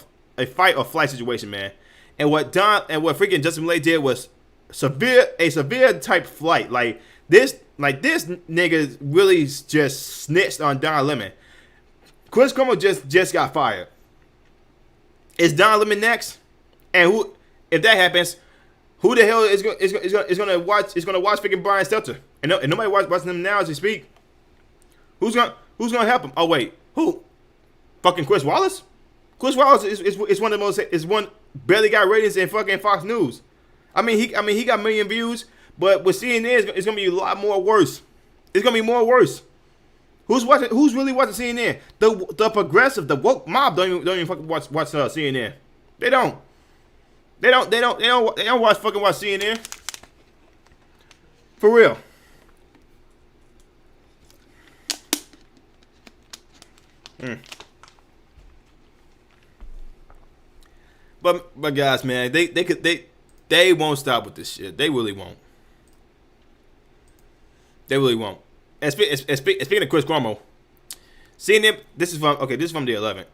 flight situation, man. And what freaking Justice Millay did was a severe type flight. Like this nigga really just snitched on Don Lemon. Chris Cuomo just got fired. Is Don Lemon next? And who, if that happens, who the hell is gonna watch freaking Brian Stelter? And nobody watching him now as we speak. Who's gonna help him? Oh wait, who? Fucking Chris Wallace? Chris Wallace is one of the most barely got ratings in fucking Fox News. I mean he got 1 million views, but with CNN it's gonna be a lot more worse. It's gonna be more worse. Who's watching? Who's really watching CNN? The progressive, the woke mob don't even fucking watch CNN. They don't. They don't watch CNN. For real. But guys, man, they won't stop with this shit. They really won't. They really won't. And speaking of Chris Cuomo, CNN. This is from the 11th.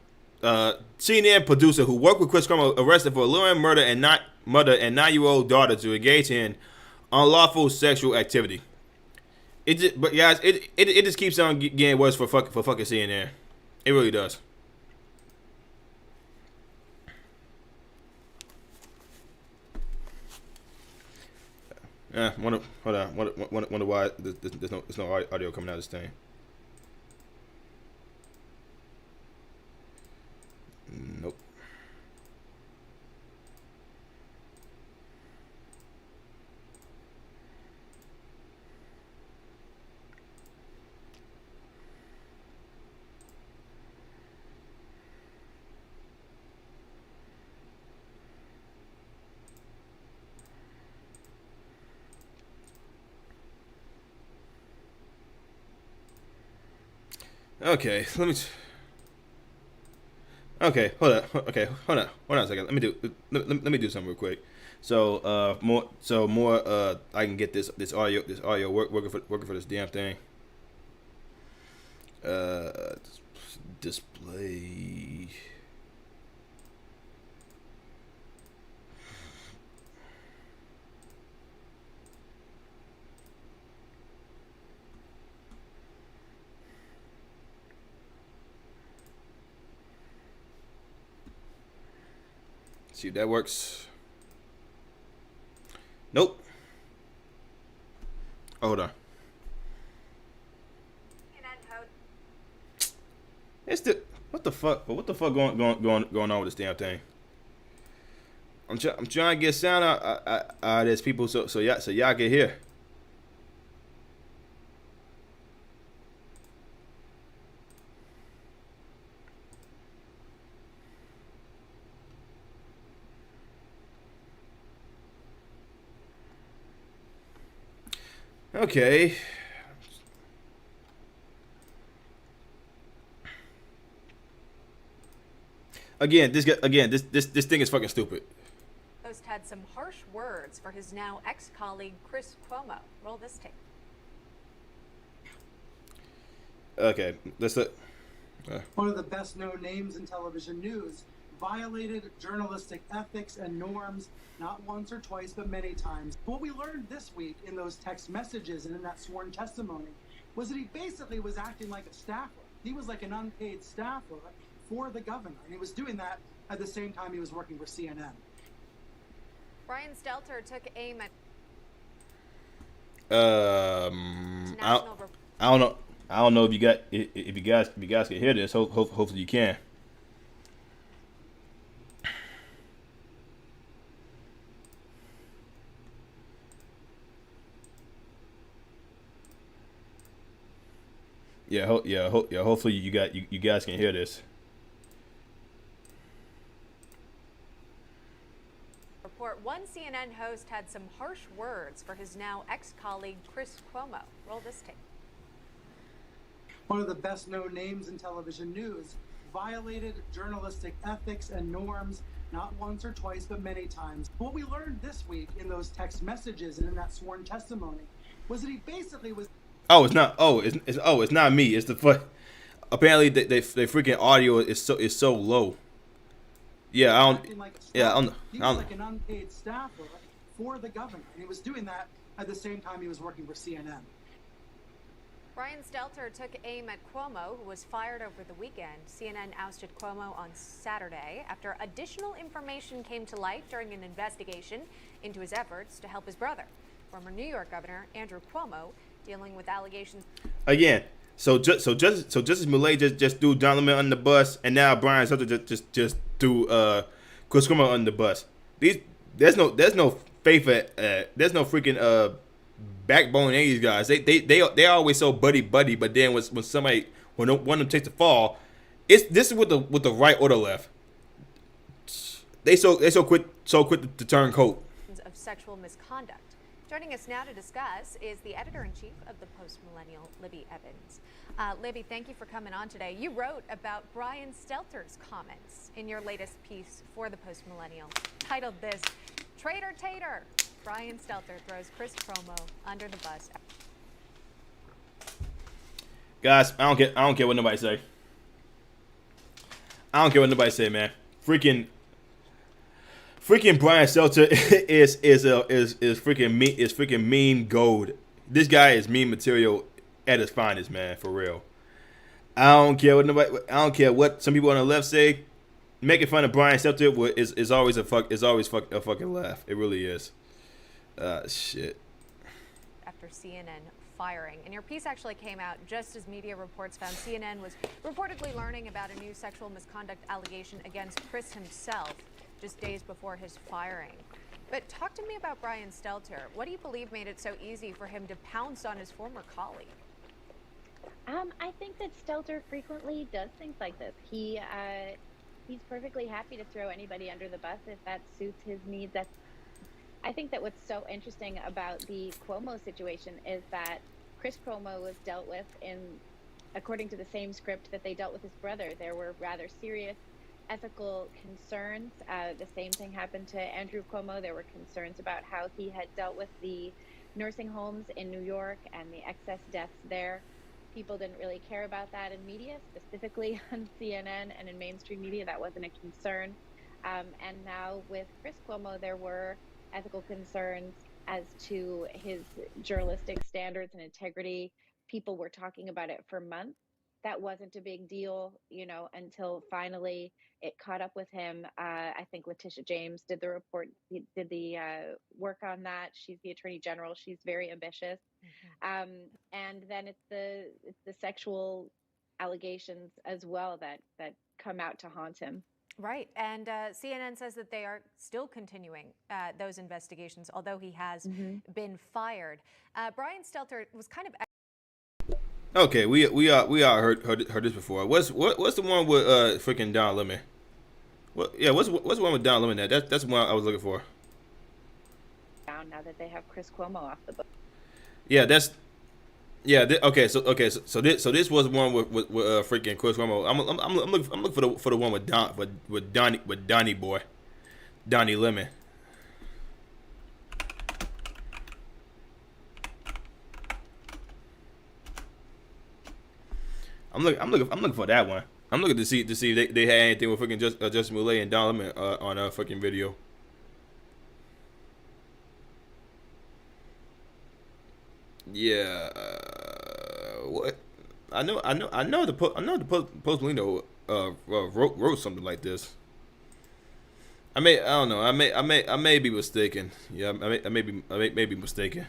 CNN producer who worked with Chris Cuomo arrested for luring mother and 9-year-old daughter to engage in unlawful sexual activity. But guys, it just keeps on getting worse for fucking CNN. It really does. Wonder why there's no audio coming out of this thing. Nope. Okay, let me. Okay, hold on. Okay, hold on a second. Let me do something real quick. So more. I can get this audio working for this damn thing. Display. See if that works. Nope. Hold on. It's what the fuck? What the fuck going on with this damn thing? I'm trying to get sound out of this people so y'all can hear. Okay. This thing is fucking stupid.
Host had some harsh words for his now ex-colleague Chris Cuomo. Roll this tape.
Okay, let's
One of the best known names in television news violated journalistic ethics and norms, not once or twice, but many times. What we learned this week in those text messages and in that sworn testimony was that he basically was acting like a staffer. He was like an unpaid staffer for the governor, and he was doing that at the same time he was working for CNN.
Brian Stelter took aim at
I don't know if you guys can hear this. Hopefully you can. Hopefully you guys can hear this.
report. One CNN host had some harsh words for his now ex-colleague Chris Cuomo. Roll this tape.
One of the best known names in television news violated journalistic ethics and norms, not once or twice, but many times. What we learned this week in those text messages and in that sworn testimony was that he basically was.
Oh, it's not. It's not me. It's the fuck. Apparently, they freaking audio is so low. Yeah, I don't.
He was like an unpaid staffer for the governor, and he was doing that at the same time he was working for CNN.
Brian Stelter took aim at Cuomo, who was fired over the weekend. CNN ousted Cuomo on Saturday after additional information came to light during an investigation into his efforts to help his brother, former New York Governor Andrew Cuomo, dealing with allegations.
Again, so Justice Millay just threw Don Lemon under the bus, and now Brian Stelter just threw Chris Cuomo under the bus. There's no faith. There's no freaking backbone of these guys. They always so buddy, but then when one of them takes the fall, this is with the right or the left. They so quick to turn coat.
Of sexual misconduct. Joining us now to discuss is the editor-in-chief of the Post-Millennial, Libby Evans. Libby, thank you for coming on today. You wrote about Brian Stelter's comments in your latest piece for the Post-Millennial, titled this, "Traitor Tater." Brian Stelter throws Chris Cuomo under the bus.
Guys, I don't care what nobody say. I don't care what nobody say, man. Freaking Brian Stelter is freaking meme gold. This guy is meme material at his finest, man, for real. I don't care what some people on the left say. Making fun of Brian Stelter is always a fucking laugh. It really is. Shit.
After CNN firing. And your piece actually came out just as media reports found CNN was reportedly learning about a new sexual misconduct allegation against Chris himself just days before his firing. But talk to me about Brian Stelter. What do you believe made it so easy for him to pounce on his former colleague?
I think that Stelter frequently does things like this. He's perfectly happy to throw anybody under the bus if that suits his needs. I think that what's so interesting about the Cuomo situation is that Chris Cuomo was dealt with according to the same script that they dealt with his brother. There were rather serious ethical concerns. The same thing happened to Andrew Cuomo. There were concerns about how he had dealt with the nursing homes in New York and the excess deaths there. People didn't really care about that in media, specifically on CNN and in mainstream media. That wasn't a concern. And now with Chris Cuomo, there were ethical concerns as to his journalistic standards and integrity. People were talking about it for months. That wasn't a big deal, until finally it caught up with him. I think Letitia James did the report, did the work on that. She's the Attorney General. She's very ambitious. Mm-hmm. And then it's the sexual allegations as well that come out to haunt him.
Right. And CNN says that they are still continuing those investigations, although he has been fired. Brian Stelter was kind of...
Okay, we all heard this before. What's the one with freaking Don Lemon? What's the one with Don Lemon? That's the one I was looking for.
Now that they have Chris Cuomo off the book.
Yeah, So this was one with freaking Chris Cuomo. I'm looking for the one with Donnie Lemon. I'm looking for that one. I'm looking to see if they had anything with freaking Justin Millay and Don Lemon on a freaking video. Yeah. What? I know the Post-Millennial wrote something like this. I don't know. I may be mistaken. Yeah, I may be mistaken.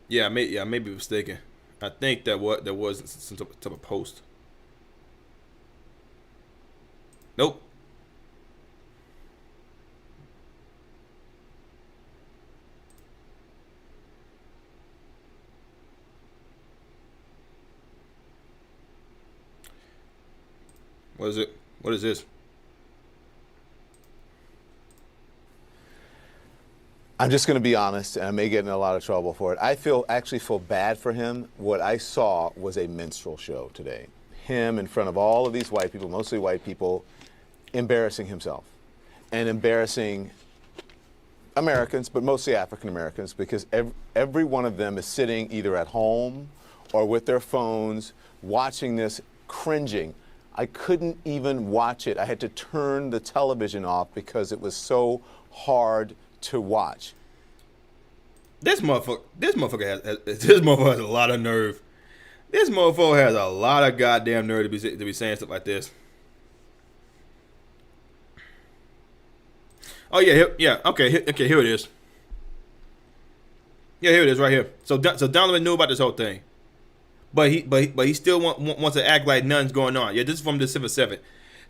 Yeah, I may be mistaken. I think there was some type of post. Nope. What is it? What is this?
I'm just going to be honest, and I may get in a lot of trouble for it. I actually feel bad for him. What I saw was a minstrel show today. Him in front of all of these white people, mostly white people, embarrassing himself and embarrassing Americans, but mostly African Americans, because every one of them is sitting either at home or with their phones watching this, cringing. I couldn't even watch it. I had to turn the television off because it was so hard to watch.
This motherfucker has a lot of nerve. This motherfucker has a lot of goddamn nerve to be saying stuff like this. Oh yeah. Okay. Here it is. Yeah, here it is right here. So Donovan knew about this whole thing, but he still wants to act like nothing's going on. Yeah, this is from December 7th.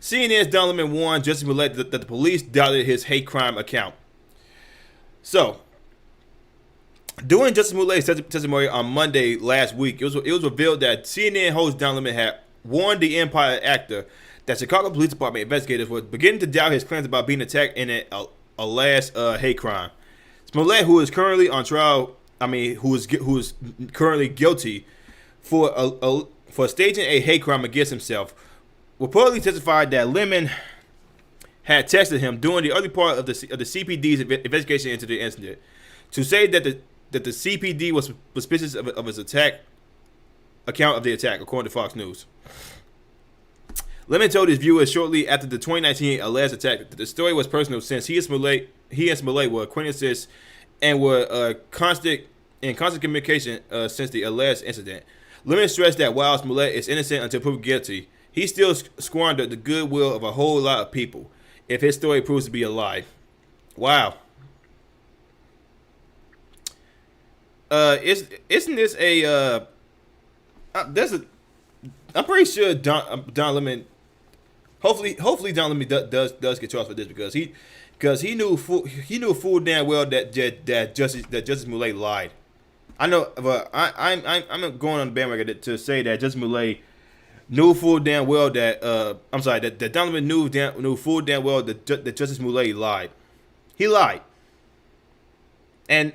CNN's Don Lemon warned Jussie Smollett that the police doubted his hate crime account. So, during Jussie Smollett's testimony on Monday last week, it was revealed that CNN host Don Lemon had warned the Empire actor that Chicago Police Department investigators were beginning to doubt his claims about being attacked in a last hate crime. Smollett, who is currently on trial, who is currently guilty for staging a hate crime against himself, reportedly testified that Lemon had texted him during the early part of the CPD's investigation into the incident to say that the CPD was suspicious of his account of the attack, according to Fox News. Lemon told his viewers shortly after the 2019 alleged attack that the story was personal, since he and Smollett were acquaintances and were in constant communication since the alleged incident. Lemon stressed that while Smollett is innocent until proven guilty, he still squandered the goodwill of a whole lot of people if his story proves to be a lie. Wow. Isn't this a I'm pretty sure Don Lemon. Hopefully Don Lemon does get charged for this because he knew full damn well that Jussie Smollett lied. I know, but I'm going on the bandwagon to say that Jussie Smollett knew full damn well that that Don Lemon knew full damn well that Jussie Smollett lied. He lied, and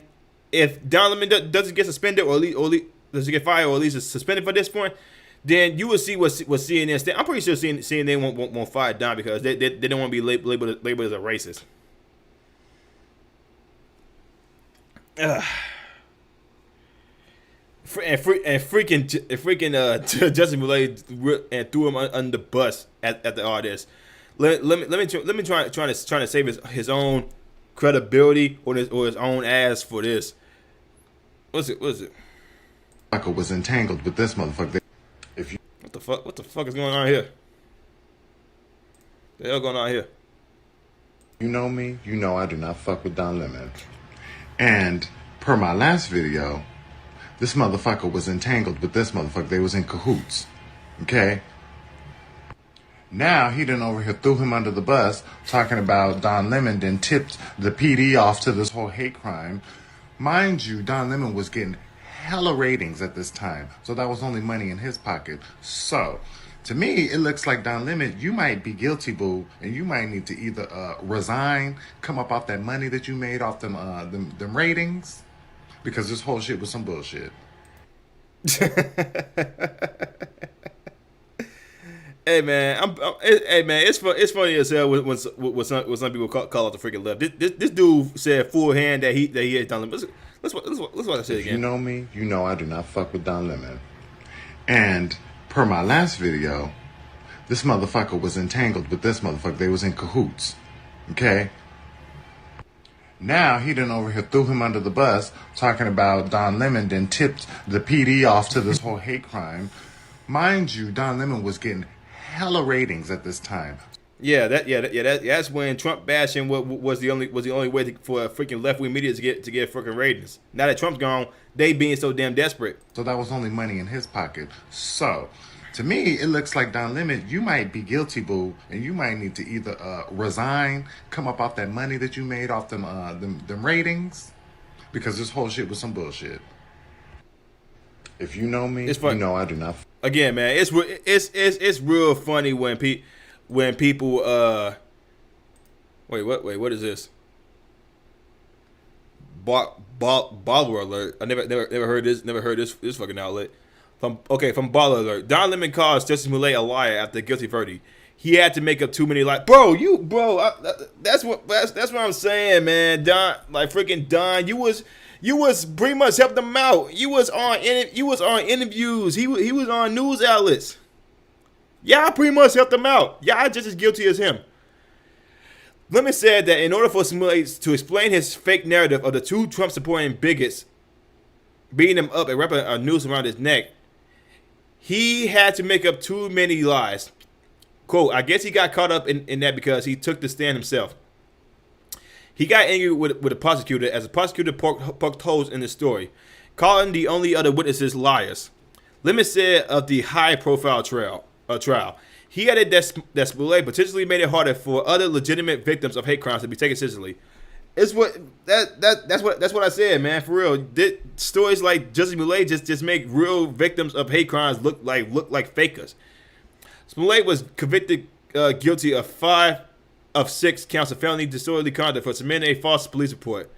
if Don Lemon doesn't get suspended or doesn't get fired or at least is suspended for this point, then you will see what CNN stand. I'm pretty sure CNN won't fire Don because they don't want to be labeled as a racist. Freaking Jussie Smollett and threw him under the bus after all this. Let me try to save his own credibility or his own ass for this. What is it?
Michael was entangled with this motherfucker.
What the fuck is going on here? The hell going on here?
You know me, you know I do not fuck with Don Lemon. And per my last video, this motherfucker was entangled with this motherfucker. They was in cahoots. Okay? Now he done over here threw him under the bus talking about Don Lemon then tipped the PD off to this whole hate crime. Mind you, Don Lemon was getting hella ratings at this time, so that was only money in his pocket. So to me it looks like Don Lemon, you might be guilty, boo, and you might need to either resign, come up off that money that you made off them ratings, because this whole shit was some bullshit.
Hey man, it's funny as hell when some people call out the freaking left. This dude said full hand that he had Don Lemon. Let's watch that shit again.
You know me, you know I do not fuck with Don Lemon. And per my last video, this motherfucker was entangled with this motherfucker. They was in cahoots. Okay? Now he done over here threw him under the bus talking about Don Lemon then tipped the PD off to this whole hate crime. Mind you, Don Lemon was getting hella ratings at this time.
That's when Trump bashing was the only way for freaking left wing media to get freaking ratings. Now that Trump's gone, they being so damn desperate.
So that was only money in his pocket. So to me, it looks like Don Lemon, you might be guilty, boo, and you might need to either resign, come up off that money that you made off them ratings, because this whole shit was some bullshit. If you know me, you know I do not.
Again, man, it's real funny when people what is this? Baller alert. I never heard this fucking outlet. From Baller Alert. Don Lemon calls Jussie Smollett a liar after a guilty verdict. He had to make up too many lies. That's what I'm saying, man. Don, you was pretty much helped him out. You was on interviews. He was on news outlets. Y'all pretty much helped him out. Y'all just as guilty as him. Lemon said that in order for Smollett to explain his fake narrative of the two Trump-supporting bigots beating him up and wrapping a noose around his neck, he had to make up too many lies. Quote, I guess he got caught up in that because he took the stand himself. He got angry with the prosecutor as the prosecutor poked holes in the story, calling the only other witnesses liars. Lemon said of the high-profile trial, he added that Smollett potentially made it harder for other legitimate victims of hate crimes to be taken seriously. It's what that's what I said, man. For real, stories like Jussie Smollett just make real victims of hate crimes look like fakers. Smollett was convicted guilty of 5 of 6 counts of felony disorderly conduct for submitting a false police report.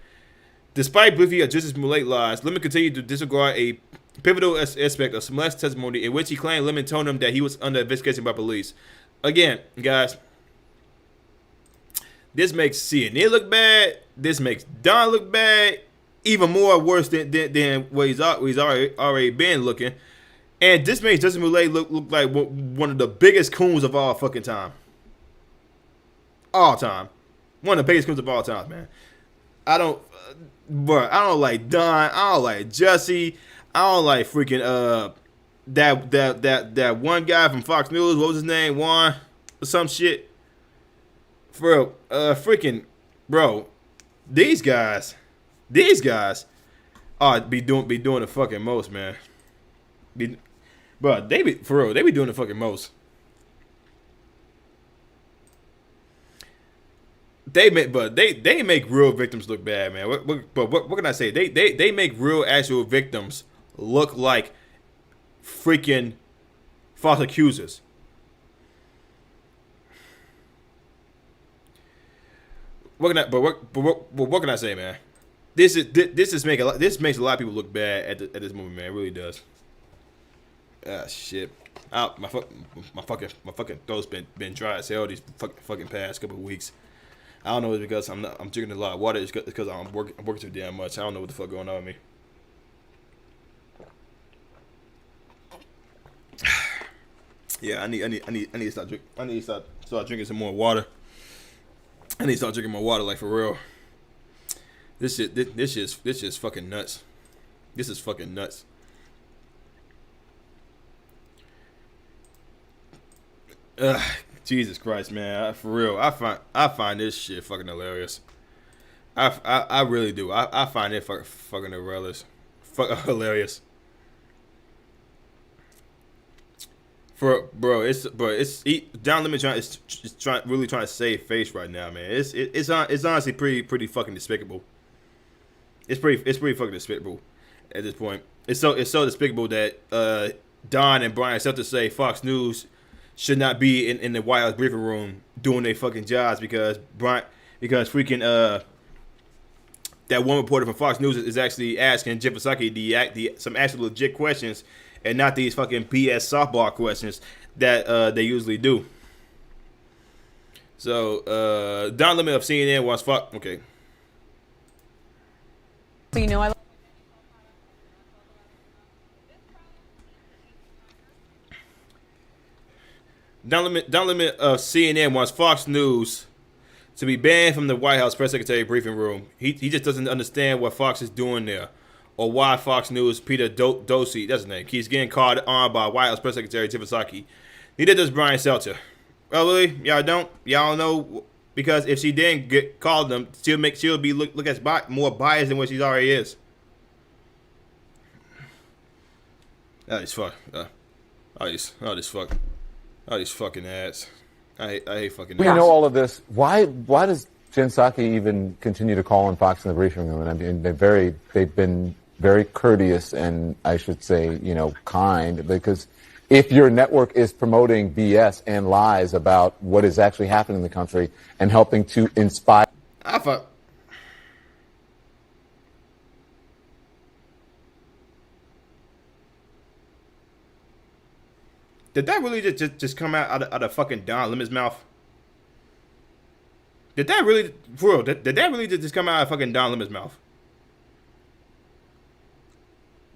Despite believing that Jussie Smollett lies, Lemon continued to disregard a pivotal aspect of Smollett's testimony in which he claimed Lemon told him that he was under investigation by police. Again, guys, this makes CNN look bad. This makes Don look bad. Even more worse than what he's already been looking. And this makes Jussie Smollett look like one of the biggest coons of all fucking time. All time. One of the biggest coons of all time, man. I don't like Don. I don't like Jussie. I don't like freaking that one guy from Fox News. What was his name? Juan or some shit. For freaking bro, these guys are be doing the fucking most, man. They be doing the fucking most. They make real victims look bad, man. What can I say? They make real actual victims look like freaking false accusers. What can I say, man? This makes a lot of people look bad at this movie, man. It really does. Ah, shit. My fucking throat's been dry as hell these fucking past couple of weeks. I don't know if it's because I'm drinking a lot of water. It's because I'm working too damn much. I don't know what the fuck going on with me. Yeah, I need to start drink. I need to start drinking some more water. I need to start drinking more water, like for real. This shit's fucking nuts. This is fucking nuts. Jesus Christ, man! For real, I find this shit fucking hilarious. I really do. I find it fucking hilarious. Hilarious. Don Lemon is really trying to save face right now, man. It's honestly pretty fucking despicable. It's pretty fucking despicable at this point. It's so despicable that Don and Brian Stelter say Fox News should not be in the White House briefing room doing their fucking jobs because freaking that one reporter from Fox News is actually asking Jeff Psaki some actual legit questions and not these fucking BS softball questions that they usually do. So Don Lemon of CNN wants fuck. Okay.
So you know I.
Don Lemon of CNN wants Fox News to be banned from the White House press secretary briefing room. He just doesn't understand what Fox is doing there, or why Fox News Peter Dosey, that's his name, keeps getting called on by White House press secretary Jeff Psaki. Neither does Brian Stelter. Well, really, y'all don't know, because if she didn't get called them, she'll be look at more biased than what she already is. That is fuck. All these fucking ads. I hate fucking ads.
We know all of this. Why does Jen Psaki even continue to call on Fox in the briefing room? And I mean, they've been very courteous and I should say, kind, because if your network is promoting BS and lies about what is actually happening in the country and helping to inspire.
Did that really just come out of fucking Don Lemon's mouth? Did that really just come out of fucking Don Lemon's mouth?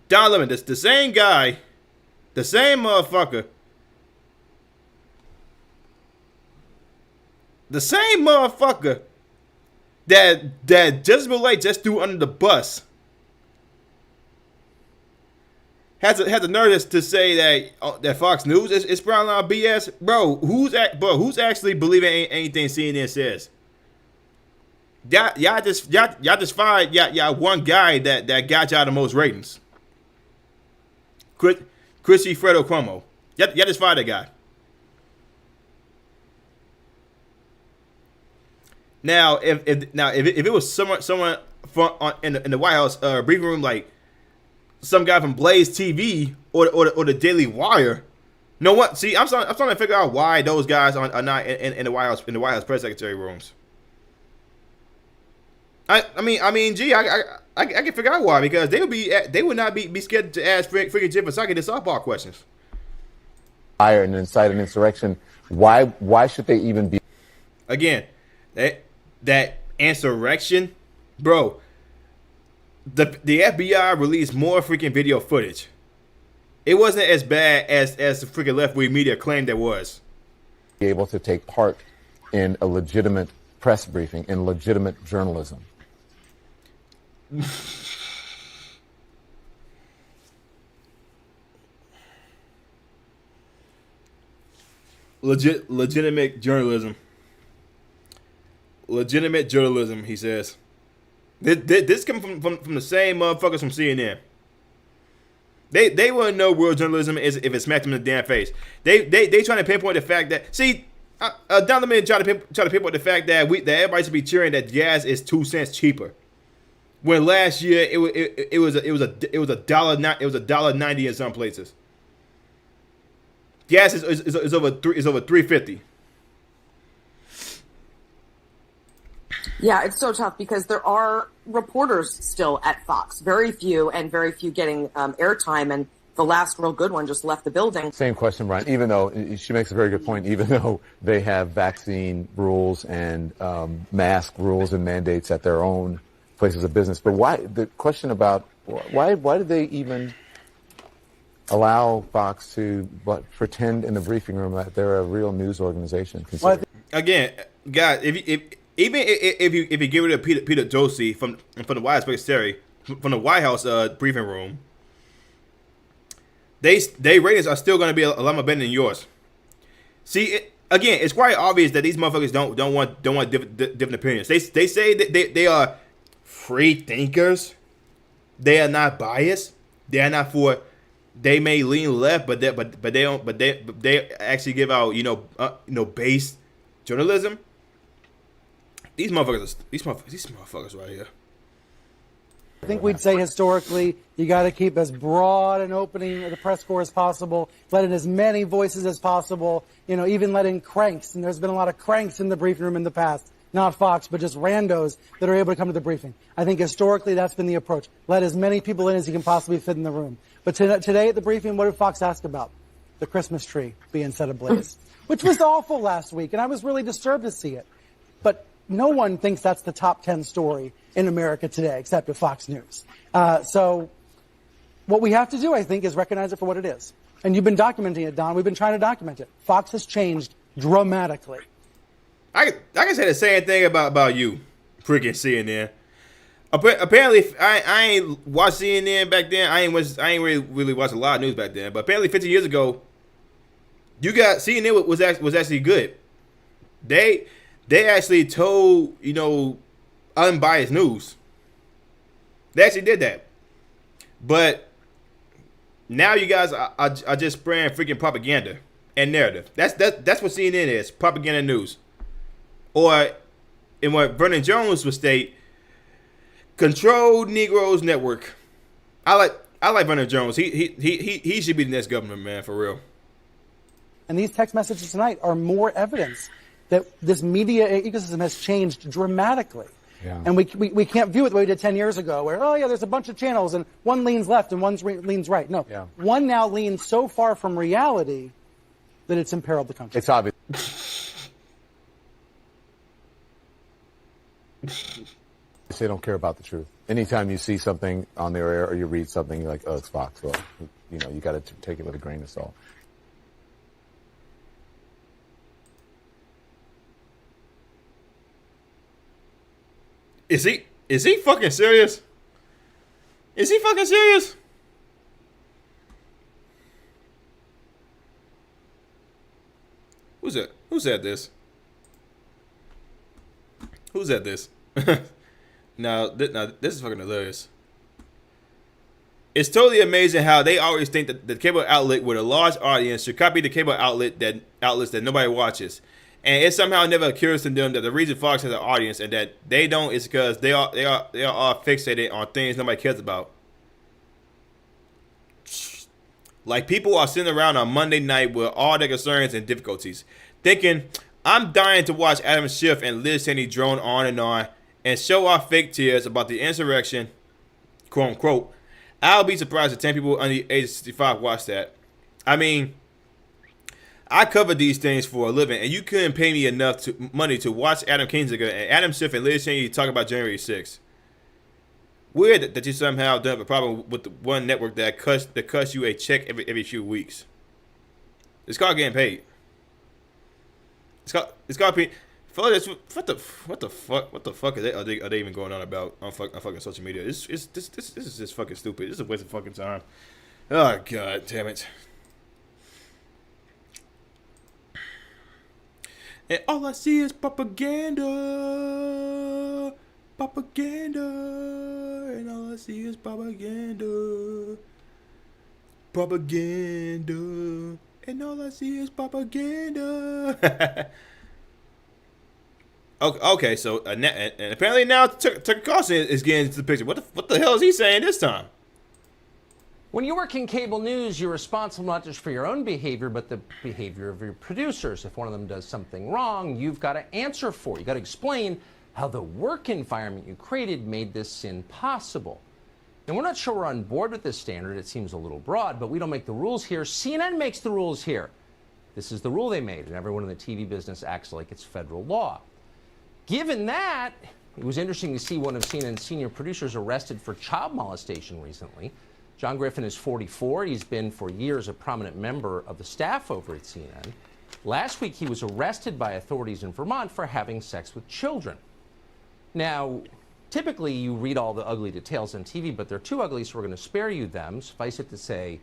Don Lemon, the same guy, the same motherfucker, that Jussie Smollett just threw under the bus has the nerve to say that Fox News is sprouting out BS, bro. Who's actually believing anything CNN says? Y'all just fired y'all one guy that got y'all the most ratings. Chrissy Fredo Cuomo. Y'all just fired that guy. Now, if it was someone from in the White House briefing room, like some guy from Blaze TV or the Daily Wire, no one. See, I'm trying to figure out why those guys are not in the White House press secretary rooms. I mean, gee, I can figure out why, because they would not be scared to ask freaking Jim Psaki the softball questions.
Fire and incite an insurrection. Why should they even be?
Again, that insurrection, bro. The FBI released more freaking video footage. It wasn't as bad as the freaking left-wing media claimed it was.
Be able to take part in a legitimate press briefing, in legitimate journalism.
Legitimate journalism. Legitimate journalism, he says. This comes from the same motherfuckers from CNN. They want to know real journalism is if it smacked them in the damn face. They trying to pinpoint the fact that, see, Don Lemon try to pinpoint the fact that everybody should be cheering that gas is 2 cents cheaper. When last year it was $1.90 in some places. Gas is over $3.50.
Yeah, it's so tough because there are reporters still at Fox. Very few getting airtime, and the last real good one just left the building.
Same question, Brian. Even though she makes a very good point, even though they have vaccine rules and mask rules and mandates at their own places of business, but why? The question about why did they even allow Fox to pretend in the briefing room that they're a real news organization?
Again, guys, even if you give it to Peter Dosey from the White House secretary, from the White House briefing room, they ratings are still going to be a lot more better than yours. See, again, it's quite obvious that these motherfuckers don't want different opinions. They say that they are free thinkers. They are not biased. They are not for. They may lean left, but they don't. But they actually give out based journalism. These motherfuckers right here.
I think we'd say historically, you got to keep as broad an opening of the press corps as possible, let in as many voices as possible, even let in cranks. And there's been a lot of cranks in the briefing room in the past. Not Fox, but just randos that are able to come to the briefing. I think historically that's been the approach. Let as many people in as you can possibly fit in the room. But today at the briefing, what did Fox ask about? The Christmas tree being set ablaze, which was awful last week, and I was really disturbed to see it. But no one thinks that's the top 10 story in America today, except at Fox News. So what we have to do, I think, is recognize it for what it is. And you've been documenting it, Don. We've been trying to document it. Fox has changed dramatically.
I can say the same thing about you, freaking CNN. Apparently, I ain't watched CNN back then. I ain't really watched a lot of news back then. But apparently, 15 years ago, you got CNN was actually good. They actually told unbiased news. They actually did that. But now you guys are just spraying freaking propaganda and narrative. That's what CNN is, propaganda news. Or, in what Vernon Jones would state, controlled Negroes network. I like Vernon Jones. He should be the next governor, man, for real.
And these text messages tonight are more evidence that this media ecosystem has changed dramatically. Yeah. And we can't view it the way we did 10 years ago, where, there's a bunch of channels and one leans left and one leans right. No, yeah. One now leans so far from reality that it's imperiled the country.
It's obvious. They don't care about the truth. Anytime you see something on their air or you read something, you're like, oh, it's Fox. Well, you got to take it with a grain of salt.
Is he fucking serious? Is he fucking serious? Who's that? Who said this? Who said this? Now, this is fucking hilarious. It's totally amazing how they always think that the cable outlet with a large audience should copy the cable outlets that nobody watches, and it somehow never occurs to them that the reason Fox has an audience and that they don't is because they are all fixated on things nobody cares about. Like people are sitting around on Monday night with all their concerns and difficulties, thinking, I'm dying to watch Adam Schiff and Liz Cheney drone on and show off fake tears about the insurrection, quote unquote. I'll be surprised if 10 people under the age of 65 watch that. I mean, I cover these things for a living, and you couldn't pay me enough money to watch Adam Kinzinger and Adam Schiff and Liz Cheney talk about January 6th. Weird that you somehow don't have a problem with the one network that cuts you a check every few weeks. It's called getting paid. It's called pay. What the fuck are they even going on about on fucking social media? This is just fucking stupid. This is a waste of fucking time. Oh god damn it. And all I see is propaganda. Propaganda. And all I see is propaganda. Propaganda. And all I see is propaganda. Okay, so and apparently now Tucker Carlson is getting into the picture. What the hell is he saying this time?
When you work in cable news, you're responsible not just for your own behavior, but the behavior of your producers. If one of them does something wrong, you've got to answer for it. You've got to explain how the work environment you created made this sin possible. And we're not sure we're on board with this standard. It seems a little broad, but we don't make the rules here. CNN makes the rules here. This is the rule they made, and everyone in the TV business acts like it's federal law. Given that, it was interesting to see one of CNN's senior producers arrested for child molestation recently. John Griffin is 44. He's been for years a prominent member of the staff over at CNN. Last week, he was arrested by authorities in Vermont for having sex with children. Now, typically you read all the ugly details on TV, but they're too ugly, so we're going to spare you them. Suffice it to say,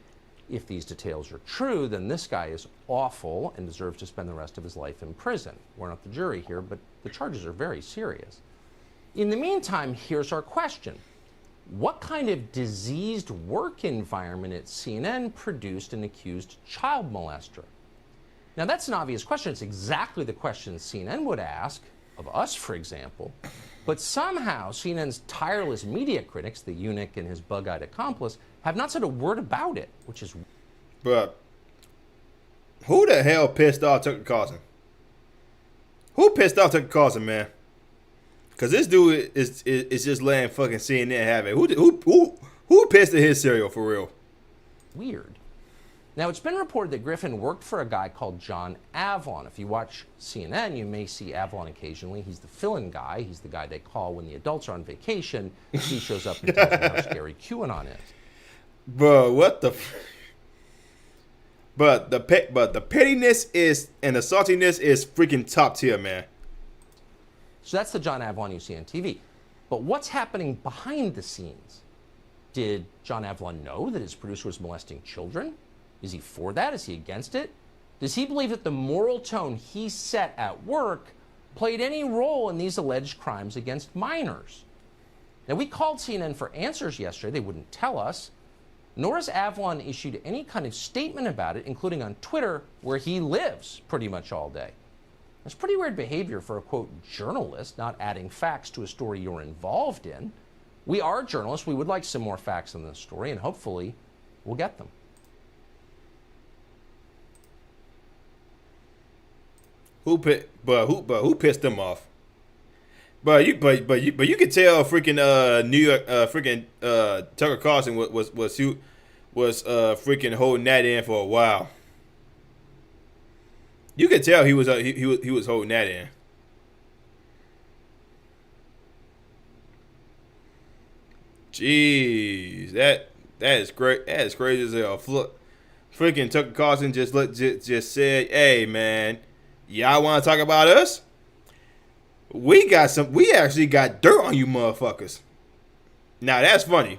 if these details are true, then this guy is awful and deserves to spend the rest of his life in prison. We're not the jury here, but the charges are very serious. In the meantime, here's our question. What kind of diseased work environment at CNN produced an accused child molester? Now, that's an obvious question. It's exactly the question CNN would ask of us, for example. But somehow, CNN's tireless media critics, the eunuch and his bug-eyed accomplice, have not said a word about it, which is...
Bruh, who the hell pissed off Tucker Carlson? Who pissed off Tucker Carlson, man? Because this dude is just letting fucking CNN have it. Who pissed at his cereal, for real?
Weird. Now, it's been reported that Griffin worked for a guy called John Avlon. If you watch CNN, you may see Avlon occasionally. He's the fill-in guy. He's the guy they call when the adults are on vacation. He shows up and tells them how scary QAnon is.
Bro, what the... But the pettiness is and the saltiness is freaking top tier, man.
So that's the John Avlon you see on TV. But what's happening behind the scenes? Did John Avlon know that his producer was molesting children? Is he for that? Is he against it? Does he believe that the moral tone he set at work played any role in these alleged crimes against minors? Now, we called CNN for answers yesterday. They wouldn't tell us. Nor has Avlon issued any kind of statement about it, including on Twitter, where he lives pretty much all day. That's pretty weird behavior for a, quote, journalist, not adding facts to a story you're involved in. We are journalists. We would like some more facts on this story, and hopefully we'll get them.
Who pissed them off? But you could tell freaking New York freaking Tucker Carlson was freaking holding that in for a while. You could tell he was holding that in. Jeez, that is great. That is crazy as hell. Freaking Tucker Carlson just said, "Hey man, y'all want to talk about us? We actually got dirt on you motherfuckers." Now that's funny.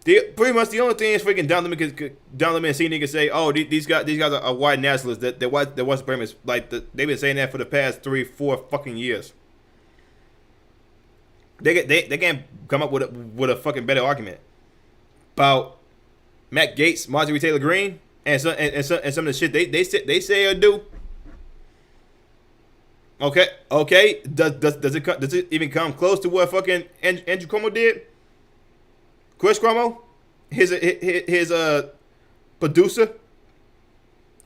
Pretty much the only thing is freaking Don Lemon and CNN can say, "Oh, these guys are white nationalists. They're white supremacists." Like they've been saying that for the past 3-4 fucking years. They can't come up with a fucking better argument about Matt Gaetz, Marjorie Taylor Greene, and some of the shit they say or do. Okay. Does it even come close to what fucking Andrew Cuomo did? Chris Cuomo, his producer.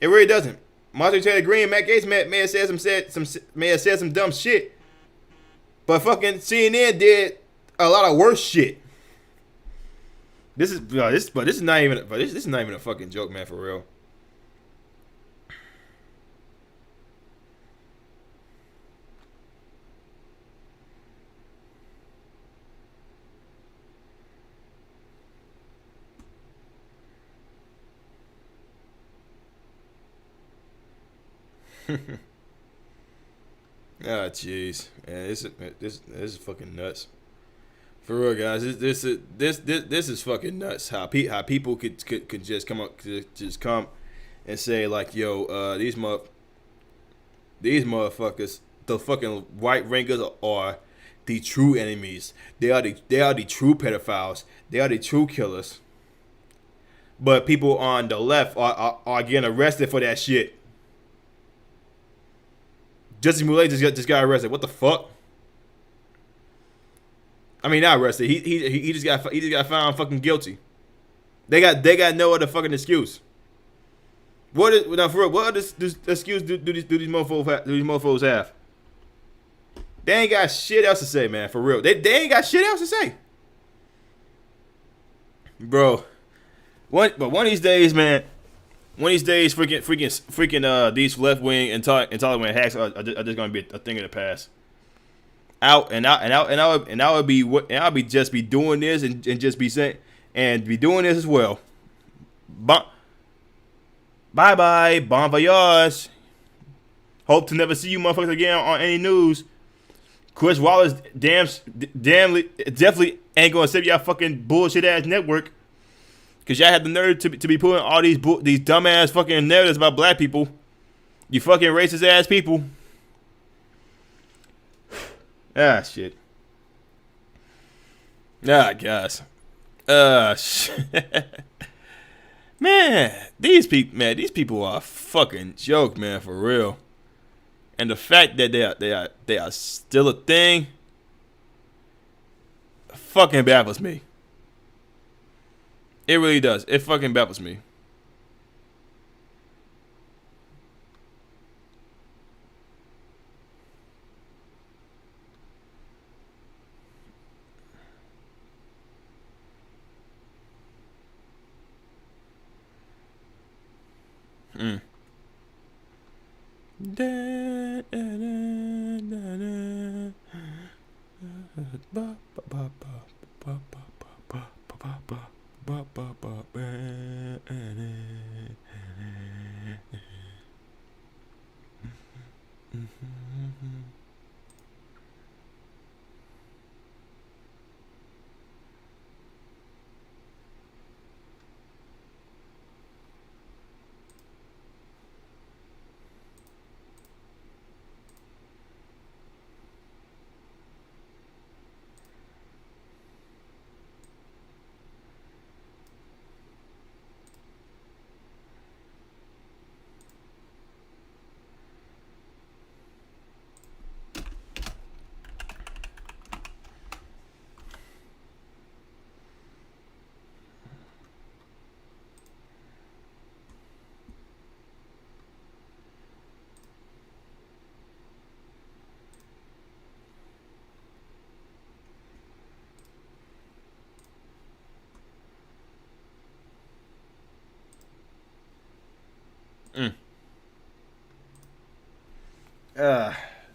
It really doesn't. Marjorie Taylor Greene, Matt Gaetz may have said some dumb shit, but fucking CNN did a lot of worse shit. This is not even a fucking joke, man, for real. Ah, jeez, man, this is fucking nuts. For real, guys, this is fucking nuts. How people could just come and say like, yo, these motherfuckers, the fucking right wingers are the true enemies. They are the true pedophiles. They are the true killers. But people on the left are getting arrested for that shit. Justin Moulay just got arrested. What the fuck? I mean, not arrested. He just got found fucking guilty. They got no other fucking excuse. What other excuse do these mofos have? They ain't got shit else to say, man. For real, they ain't got shit else to say, bro. But one of these days, man. One of these days, freaking these left wing and intolerant hacks are just gonna be a thing of the past. I'll be just be doing this and just be saying and be doing this as well. Bye bye, bon voyage. Hope to never see you motherfuckers again on any news. Chris Wallace definitely ain't gonna save y'all fucking bullshit ass network. Cause y'all had the nerve to be putting all these dumbass fucking narratives about black people. You fucking racist ass people. Ah, shit. Ah, guys. Shit. Man, these people are a fucking joke, man, for real. And the fact that they are still a thing fucking baffles me. It really does. It fucking baffles me.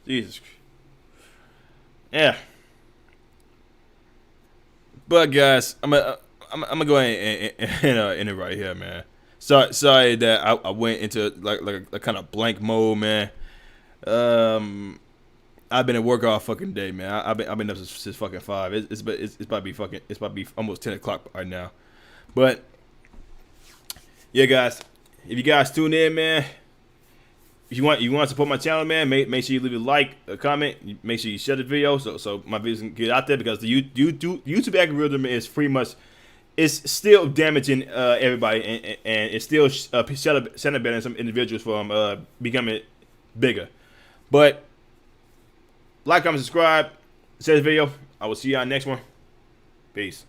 Jesus. Yeah. But guys, I'm gonna go ahead and end it right here, man. Sorry that I went into like a kind of blank mode, man. I've been at work all fucking day, man. I've been up since fucking 5. It's about to be almost 10 o'clock right now. But yeah, guys, if you guys tune in, man, if you want to support my channel, man, make sure you leave a like, a comment, make sure you share the video so my videos can get out there, because the YouTube algorithm is pretty much it's still damaging everybody, and it's still celebrating some individuals from becoming bigger. But like, comment, subscribe, share this video. I will see y'all next one. Peace.